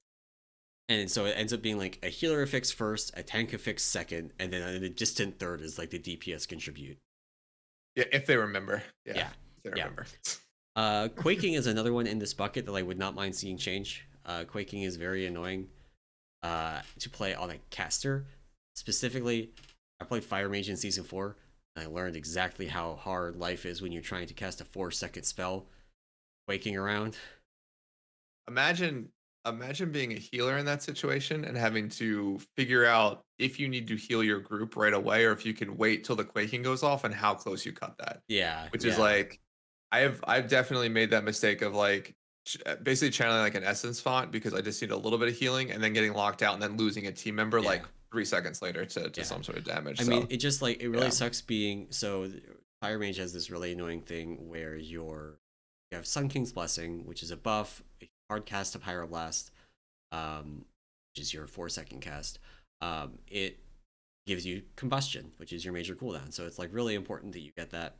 And so it ends up being like a healer fix first, a tank fix second, and then a distant third is like the DPS contribute. Yeah. If they remember. Yeah. Yeah, If they yeah. remember. Quaking is another one in this bucket that I would not mind seeing change. Quaking is very annoying to play on a caster. Specifically, I played Fire Mage in Season 4, and I learned exactly how hard life is when you're trying to cast a 4-second spell, quaking around. Imagine being a healer in that situation and having to figure out if you need to heal your group right away or if you can wait till the quaking goes off and how close you cut that. Yeah, Which is yeah, like I've definitely made that mistake of like basically channeling like an essence font because I just need a little bit of healing and then getting locked out and then losing a team member yeah, like 3 seconds later to yeah. some sort of damage. I mean, So it just like it really yeah. sucks being so. Fire Mage has this really annoying thing where you have Sun King's Blessing, which is a buff, a hard cast of Pyroblast, which is your 4-second cast. It gives you Combustion, which is your major cooldown. So it's like really important that you get that.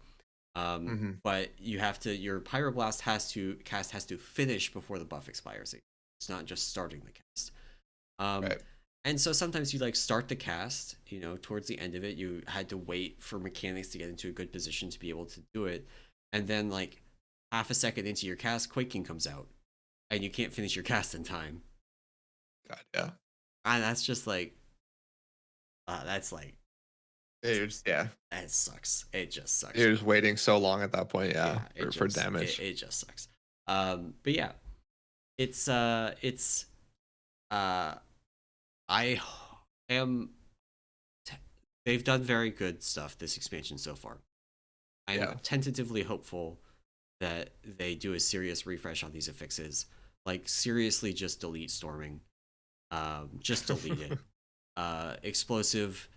Hmm. But your Pyroblast has to finish before the buff expires. It's not just starting the cast. Um, Right. and so sometimes you like start the cast, towards the end of it, you had to wait for mechanics to get into a good position to be able to do it. And then like half a second into your cast, Quaking comes out and you can't finish your cast in time. God, yeah. And that's just like, that's like, Yeah. that sucks. It just sucks. You're just waiting so long at that point, yeah, Yeah, for damage. it just sucks. But yeah, it's uh I am they've done very good stuff this expansion so far. I'm Yeah. tentatively hopeful that they do a serious refresh on these affixes. Like seriously just delete storming. Just delete it. Explosive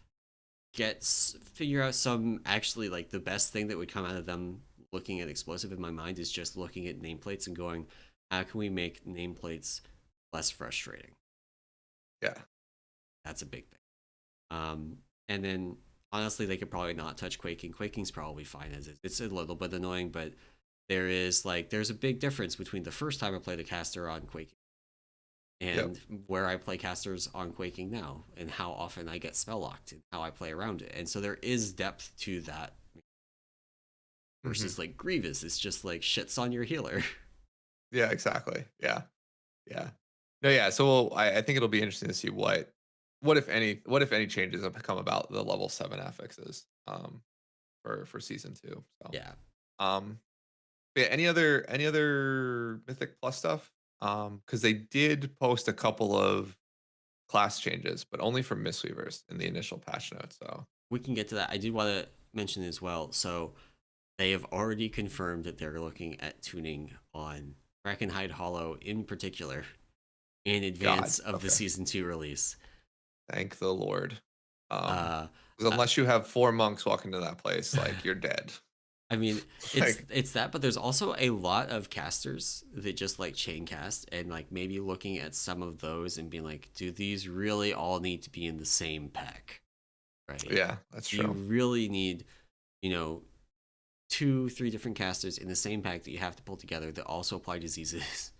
figure out some actually like the best thing that would come out of them looking at explosive in my mind is just looking at nameplates and going, how can we make nameplates less frustrating? Yeah. That's a big thing. And then honestly, they could probably not touch Quaking. Quaking's probably fine as is. It's a little bit annoying, but there's a big difference between the first time I played a caster on Quaking Yep. and where I play casters on Quaking now, and how often I get spell locked and how I play around it. And so there is depth to that Hmm. versus like Grievous. It's just like shits on your healer. Yeah, exactly. Yeah. Yeah. No, yeah. So I think it'll be interesting to see what if any changes have come about the level 7 affixes for season 2. So Yeah. um yeah, any other Mythic Plus stuff? Because they did post a couple of class changes, but only for Mistweavers in the initial patch notes. So We can get to that. I did want to mention as well. So they have already confirmed that they're looking at tuning on Brackenhide Hollow in particular in God, advance of the okay, season 2 release. thank the Lord. Um, Uh, 'Cause unless you have 4 monks walk into that place, like you're dead. I mean, Like, it's that, but there's also a lot of casters that just like chain cast and like maybe looking at some of those and being like, do these really all need to be in the same pack? Right? yeah, that's Do you true. really need, you know, 2, 3 different casters in the same pack that you have to pull together that also apply diseases?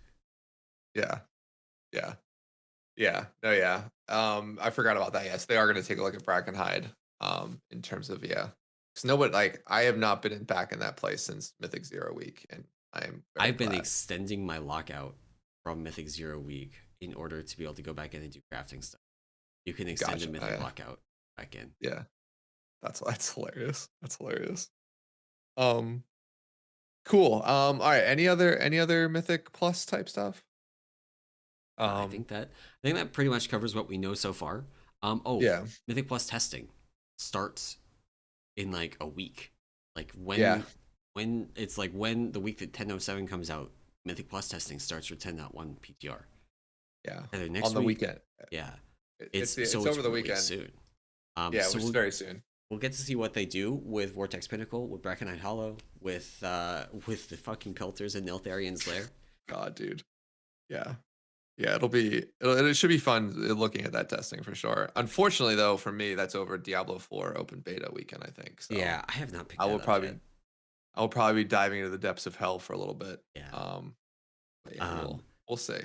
Yeah, yeah, yeah. No, yeah. I forgot about that. Yes, they are going to take a look at Brackenhide. In terms of yeah, because no one like I have not been back in that place since Mythic Zero Week, and I am very I've been glad. extending my lockout from Mythic Zero Week in order to be able to go back in and do crafting stuff. You can extend the Gotcha. Mythic lockout back in. Yeah, that's hilarious. That's hilarious. Um, cool. All right. Any other Mythic Plus type stuff? I Um, think that pretty much covers what we know so far. Oh, yeah, Mythic Plus testing starts in like a week. Like yeah, when it's like when the week that 10.07 comes out, Mythic Plus testing starts for 10.1 PTR. yeah. Either On next the week, weekend. yeah. It's It's over the really weekend. soon. Yeah, So which is very soon. we'll get to see what they do with Vortex Pinnacle, with Brackenhide Hollow, with the fucking Pelters and Neltharian's Lair. God, dude. Yeah. Yeah, it should be fun looking at that testing for sure. Unfortunately, though, for me, that's over Diablo 4 open beta weekend, I think. So Yeah, I have not picked I will that up probably yet. I will probably be diving into the depths of hell for a little bit. Yeah. But yeah, Um, we'll see.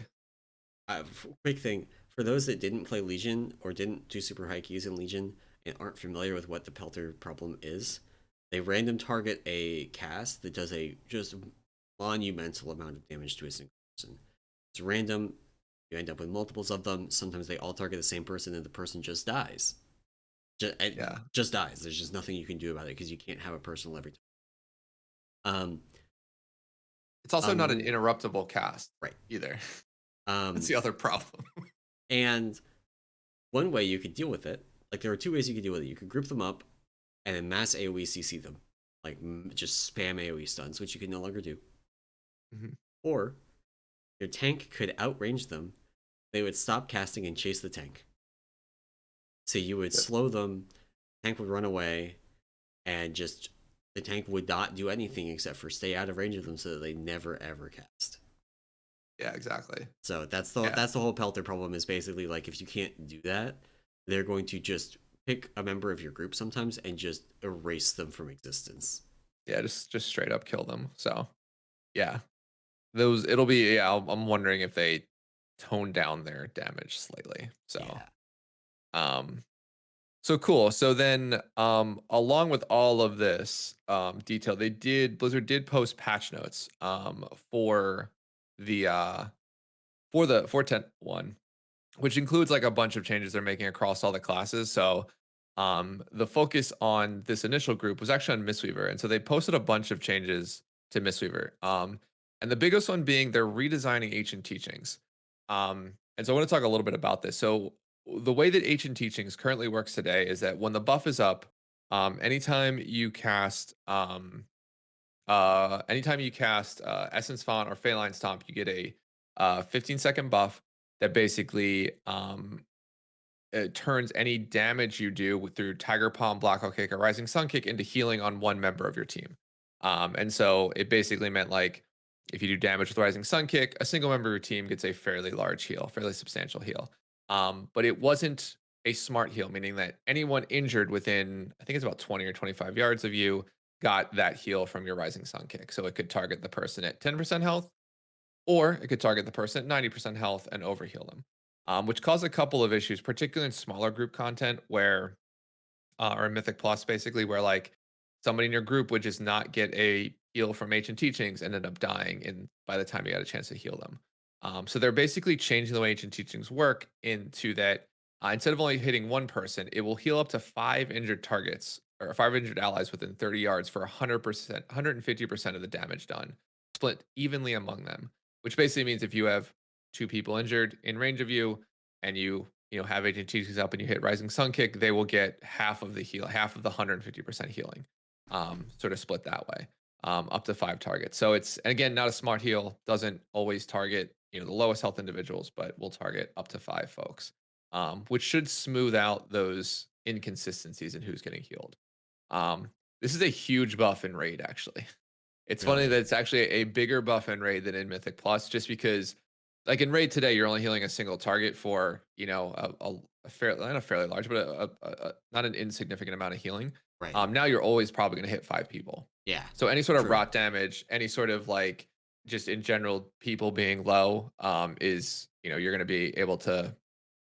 quick thing for those that didn't play Legion or didn't do super high keys in Legion and aren't familiar with what the Pelter problem is, they random target a cast that does a just monumental amount of damage to a single person. It's random. You end up with multiples of them. Sometimes they all target the same person, and the person just dies. Yeah. Just dies. There's just nothing you can do about it because you can't have a personal every time. It's also not an interruptible cast Right. either. That's Um, the other problem. and one way you could deal with it, like there are 2 ways you could deal with it. You could group them up and then mass AoE CC them, like just spam AoE stuns, which you can no longer do. Mhm. Or your tank could outrange them. They would stop casting and chase the tank. So you would Yep. slow them, tank would run away, and just the tank would not do anything except for stay out of range of them so that they never ever cast. Yeah, exactly. So that's Yeah. the whole Pelter problem is basically like if you can't do that, they're going to just pick a member of your group sometimes and just erase them from existence. Yeah, just straight up kill them. So yeah, those it'll be yeah. I'm wondering if they tone down their damage slightly. So Yeah. um, so cool. So then along with all of this detail, Blizzard did post patch notes for the 4.10.1, which includes like a bunch of changes they're making across all the classes. So the focus on this initial group was actually on Mistweaver, and so they posted a bunch of changes to Mistweaver. And the biggest one being they're redesigning Ancient Teachings. And so I want to talk a little bit about this. So the way that Ancient Teachings currently works today is that when the buff is up, anytime you cast Essence Font or Feline Stomp, you get a 15-second buff that basically it turns any damage you do through Tiger Palm, Black Hawk Kick, or Rising Sun Kick into healing on one member of your team. And so it basically meant like if you do damage with Rising Sun Kick, a single member of your team gets a fairly large heal, fairly substantial heal. But it wasn't a smart heal, meaning that anyone injured within, I think it's about 20 or 25 yards of you, got that heal from your Rising Sun Kick. So it could target the person at 10% health, or it could target the person at 90% health and overheal them, which caused a couple of issues, particularly in smaller group content where, or in Mythic Plus, basically, where like somebody in your group would just not get a heal from Ancient Teachings and end up dying in by the time you got a chance to heal them. So they're basically changing the way Ancient Teachings work into that instead of only hitting one person, it will heal up to 5 injured targets or 5 injured allies within 30 yards for 100%, 150% of the damage done, split evenly among them, which basically means if you have 2 people injured in range of you and you have Ancient Teachings up and you hit Rising Sun Kick, they will get half of the heal, half of the 150% healing. Sort of split that way. Up to 5 targets. So it's, and again, not a smart heal, doesn't always target, the lowest health individuals, but will target up to 5 folks. Which should smooth out those inconsistencies in who's getting healed. This is a huge buff in raid, actually. It's funny Really? that it's actually a bigger buff in raid than in Mythic Plus, just because, like in raid today, you're only healing a single target for a fairly, not a fairly large, but not an insignificant amount of healing. Right. Now you're always probably going to hit 5 people. Yeah. So any sort of True. rot damage, any sort of like just in general people being low, is you're going to be able to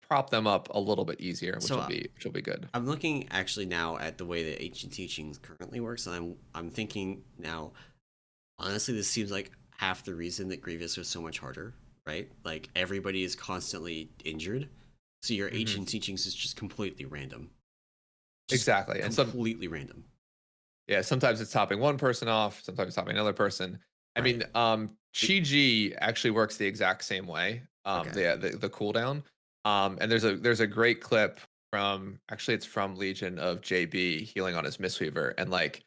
prop them up a little bit easier, which So will be good. I'm looking actually now at the way that Ancient Teachings currently works, and I'm thinking now. Honestly, this seems like half the reason that Grievous was so much harder. Right? Like everybody is constantly injured, so your hmm Ancient Teachings is just completely random. Just Exactly, and completely random. yeah, sometimes it's topping one person off, sometimes it's topping another person. I Right. mean, It- Chi actually works the exact same way. okay. The cooldown. And there's a great clip from, actually it's from Legion, of JB healing on his Mistweaver, and like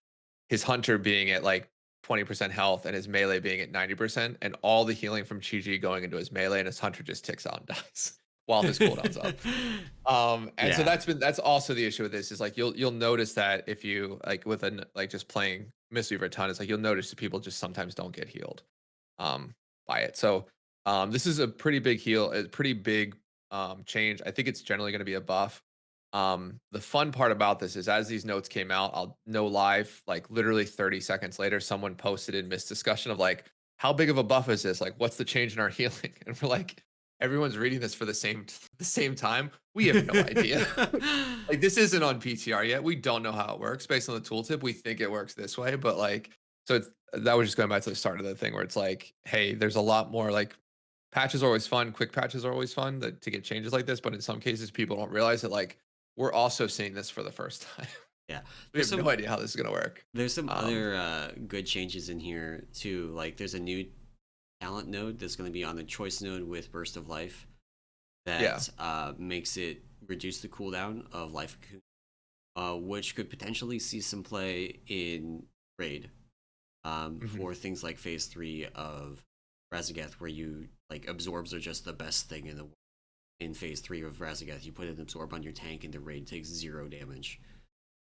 his hunter being at like 20% health and his melee being at 90%, and all the healing from Chi going into his melee, and his hunter just ticks out and dies while his cooldown's up. And so Yeah. that's also the issue with this, is like you'll notice that if you like with an like just playing Mistweaver a ton, it's like you'll notice that people just sometimes don't get healed by it. So this is a pretty big heal, a pretty big change. I think it's generally going to be a buff. The fun part about this is, as these notes came out, I'll know live, like literally 30 seconds later, someone posted in Mist discussion of like, how big of a buff is this? Like, what's the change in our healing? And we're like, everyone's reading this for the same time. We have no idea. Like, this isn't on PTR yet. We don't know how it works based on the tooltip. We think it works this way, but like, so it's, that was just going back to the start of the thing where it's like, hey, there's a lot more like, patches are always fun. Quick patches are always fun to get changes like this, but in some cases, people don't realize that like we're also seeing this for the first time. Yeah. We There's have no some idea how this is gonna work. there's some Um, other good changes in here too. Like there's a new talent node that's going to be on the choice node with Burst of Life yeah. that makes it reduce the cooldown of Life Cocoon, which could potentially see some play in raid hmm for things like phase 3 of Raszageth, where you like absorbs are just the best thing in the world. In phase 3 of Raszageth, you put an absorb on your tank and the raid takes 0 damage.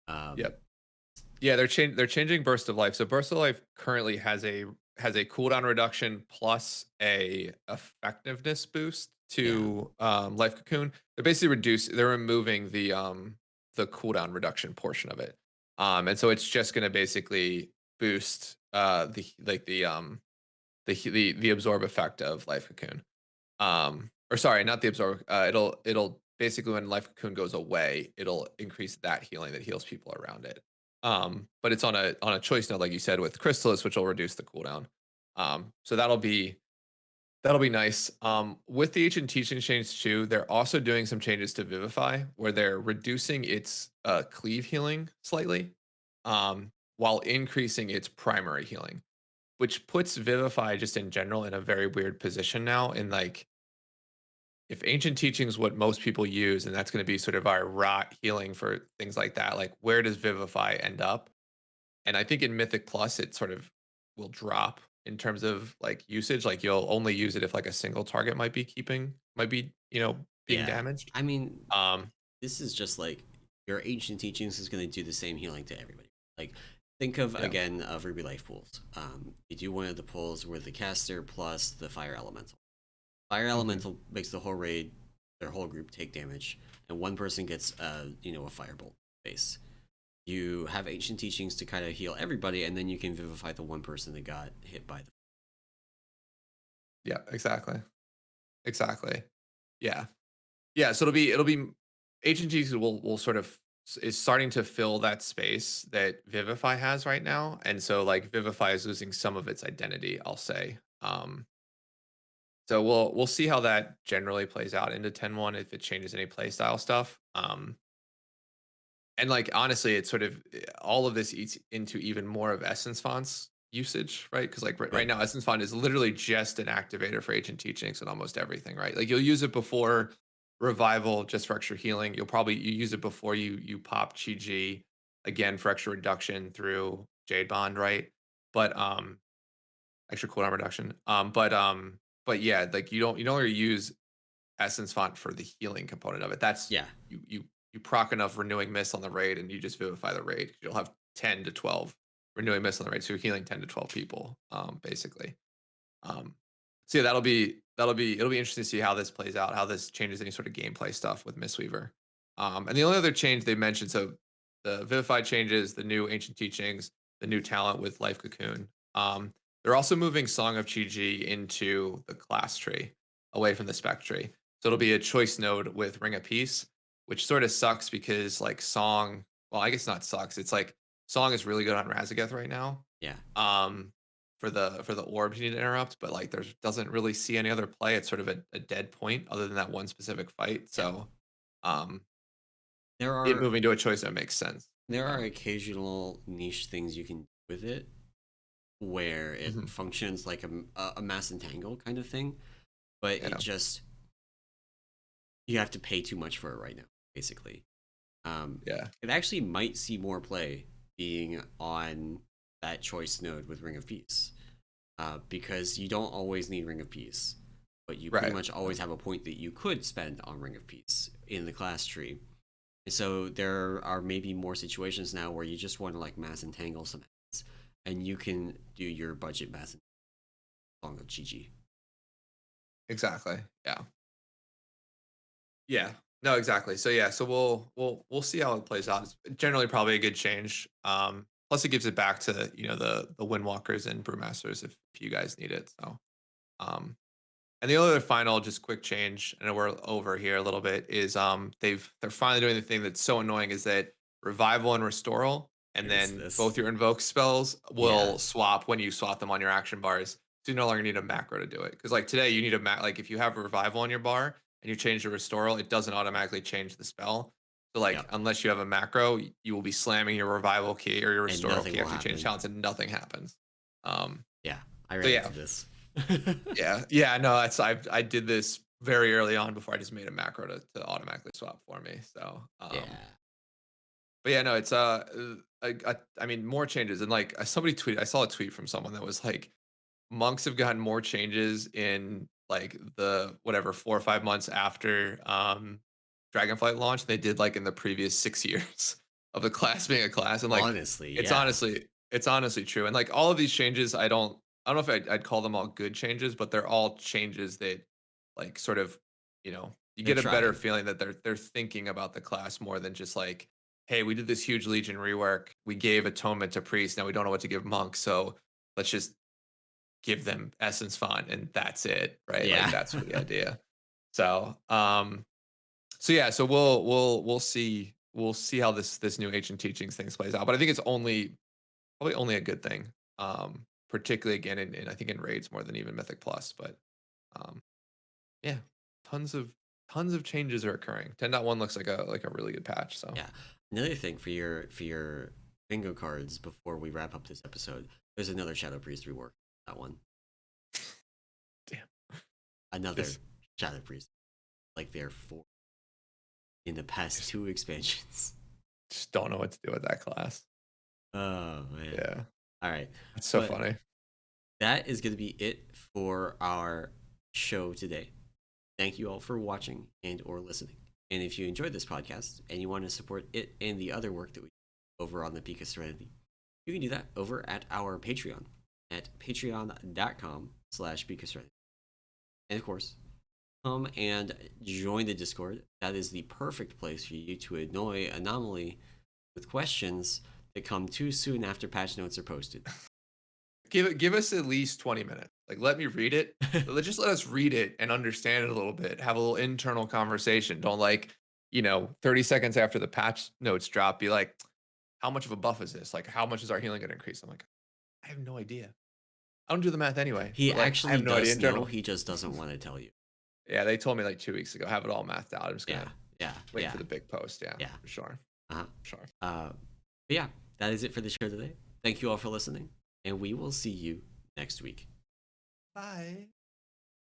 Um, Yep. Yeah, they're changing Burst of Life. So Burst of Life currently has a cooldown reduction plus a effectiveness boost yeah, to Life Cocoon. They're removing the cooldown reduction portion of it. And so it's just gonna basically boost the absorb effect of Life Cocoon. Or sorry, not the absorb. It'll basically, when Life Cocoon goes away, it'll increase that healing that heals people around it. But it's on a choice node, like you said, with Chrysalis, which will reduce the cooldown. So that'll be nice. With the ancient teaching change too, they're also doing some changes to Vivify, where they're reducing its cleave healing slightly, while increasing its primary healing, which puts Vivify just in general in a very weird position now. In like, if ancient teaching is what most people use, and that's going to be sort of our rot healing for things like that, like where does Vivify end up? And I think in Mythic Plus, it sort of will drop in terms of like usage. Like you'll only use it if like a single target might be, being yeah. damaged. I mean, Um, this is just like your ancient teachings is going to do the same healing to everybody. Like, think of yeah. again of Ruby Life pools. You do one of the pools with the caster plus the fire elemental. Fire hmm elemental makes the whole raid, their whole group take damage, and one person gets a firebolt base. You have ancient teachings to kind of heal everybody, and then you can vivify the one person that got hit by the. Yeah, exactly. Exactly. Yeah. Yeah, so it'll be H&Gs will sort of is starting to fill that space that Vivify has right now, and so like Vivify is losing some of its identity, I'll say. So we'll see how that generally plays out into 10-1, if it changes any playstyle stuff. And like honestly, it's sort of all of this eats into even more of Essence Font's usage, right? Because like right Right. now, Essence Font is literally just an activator for Ancient Teachings and almost everything, right? Like you'll use it before Revival just for extra healing. You use it before you pop Chi again for extra reduction through Jade Bond, right? But extra cooldown reduction. But yeah, like you don't really use Essence Font for the healing component of it. That's Yeah. you proc enough renewing mist on the raid and you just vivify the raid. You'll have 10 to 12 renewing mist on the raid, so you're healing 10 to 12 people, basically. Um, so yeah, it'll be interesting to see how this plays out, how this changes any sort of gameplay stuff with Mistweaver. And the only other change they mentioned, so the Vivify changes, the new Ancient Teachings, the new talent with Life Cocoon. They're also moving Song of Chi into the class tree, away from the spec tree. So it'll be a choice node with Ring of Peace, which sort of sucks because like Song, well, I guess not sucks. It's like Song is really good on Raszageth right now. Yeah. For the orbs you need to interrupt, but like there's doesn't really see any other play. It's sort of a dead point other than that one specific fight. So um There it are moving to a choice that makes sense. there are occasional niche things you can do with it where it Mhm. functions like a mass entangle kind of thing, but it Yeah. just you have to pay too much for it right now, basically. Yeah. It actually might see more play being on that choice node with Ring of Peace, because you don't always need Ring of Peace, but you pretty Right. much always have a point that you could spend on Ring of Peace in the class tree. And so there are maybe more situations now where you just want to like mass entangle some assets, and you can do your budget mass along with GG. Exactly. Yeah. Yeah. No, exactly. So yeah, so we'll see how it plays out. It's generally probably a good change. Plus it gives it back to, the Windwalkers and Brewmasters if you guys need it. So um and the other final just quick change, and we're over here a little bit, is they're finally doing the thing that's so annoying is that revival and restoral, and What is then this? both your invoke spells Yeah, will swap when you swap them on your action bars. So you no longer need a macro to do it. Because like today you need like if you have a revival on your bar and you change the restoral, it doesn't automatically change the spell. So like yep, unless you have a macro, you will be slamming your revival key or your and restoral nothing key will after you change happen. talents and nothing happens. Um Yeah, I so ran yeah, into this. yeah, no, I did this very early on before I just made a macro to automatically swap for me. So, Yeah, but yeah, no, it's I mean more changes and like somebody tweeted, I saw a tweet from someone that was like, monks have gotten more changes in like the whatever 4 or 5 months after Dragonflight launch they did like in the previous 6 years of the class being a class, and like honestly, it's yeah, honestly it's honestly true, and like all of these changes, I don't know if I'd call them all good changes, but they're all changes that like sort of you they're get a better trying. feeling that they're thinking about the class more than just like, hey, we did this huge Legion rework, we gave atonement to priests, now we don't know what to give monks, so let's just give them essence font and that's it, right? Like Yeah, that's the idea. So, so yeah, so we'll see how this new ancient teachings things plays out. But I think it's probably only a good thing. Particularly again in I think in raids more than even Mythic Plus. But um, yeah, tons of tons of changes are occurring. 10.1 looks like a really good patch. So yeah. Another thing for your bingo cards before we wrap up this episode, there's another Shadow Priest rework. That one, damn, another just Shadow Priest, like there are four in the past just two expansions. just don't know what to do with that class. Oh man. Yeah, All right. it's so But funny. that is going to be it for our show today. Thank you all for watching and or listening. And if you enjoyed this podcast and you want to support it and the other work that we do over on the Peak of Serenity, you can do that over at our Patreon at patreon.com/Peak of Serenity. And of course, come and join the Discord. That is the perfect place for you to annoy Anomoly with questions that come too soon after patch notes are posted. Give us at least 20 minutes. Like let me read it. Just let us read it and understand it a little bit. Have a little internal conversation. Don't like, 30 seconds after the patch notes drop, be like, how much of a buff is this? Like how much is our healing gonna increase? I'm like, I have no idea. I don't do the math anyway, He but like I actually have no idea does in know, general. he just doesn't want to tell you. Yeah, they told me like 2 weeks ago, have it all mathed out. I'm just Yeah, gonna yeah, wait yeah, for the big post. Yeah, yeah. for sure. Uh-huh. Sure. But yeah, that is it for the show today. Thank you all for listening, and we will see you next week. Bye.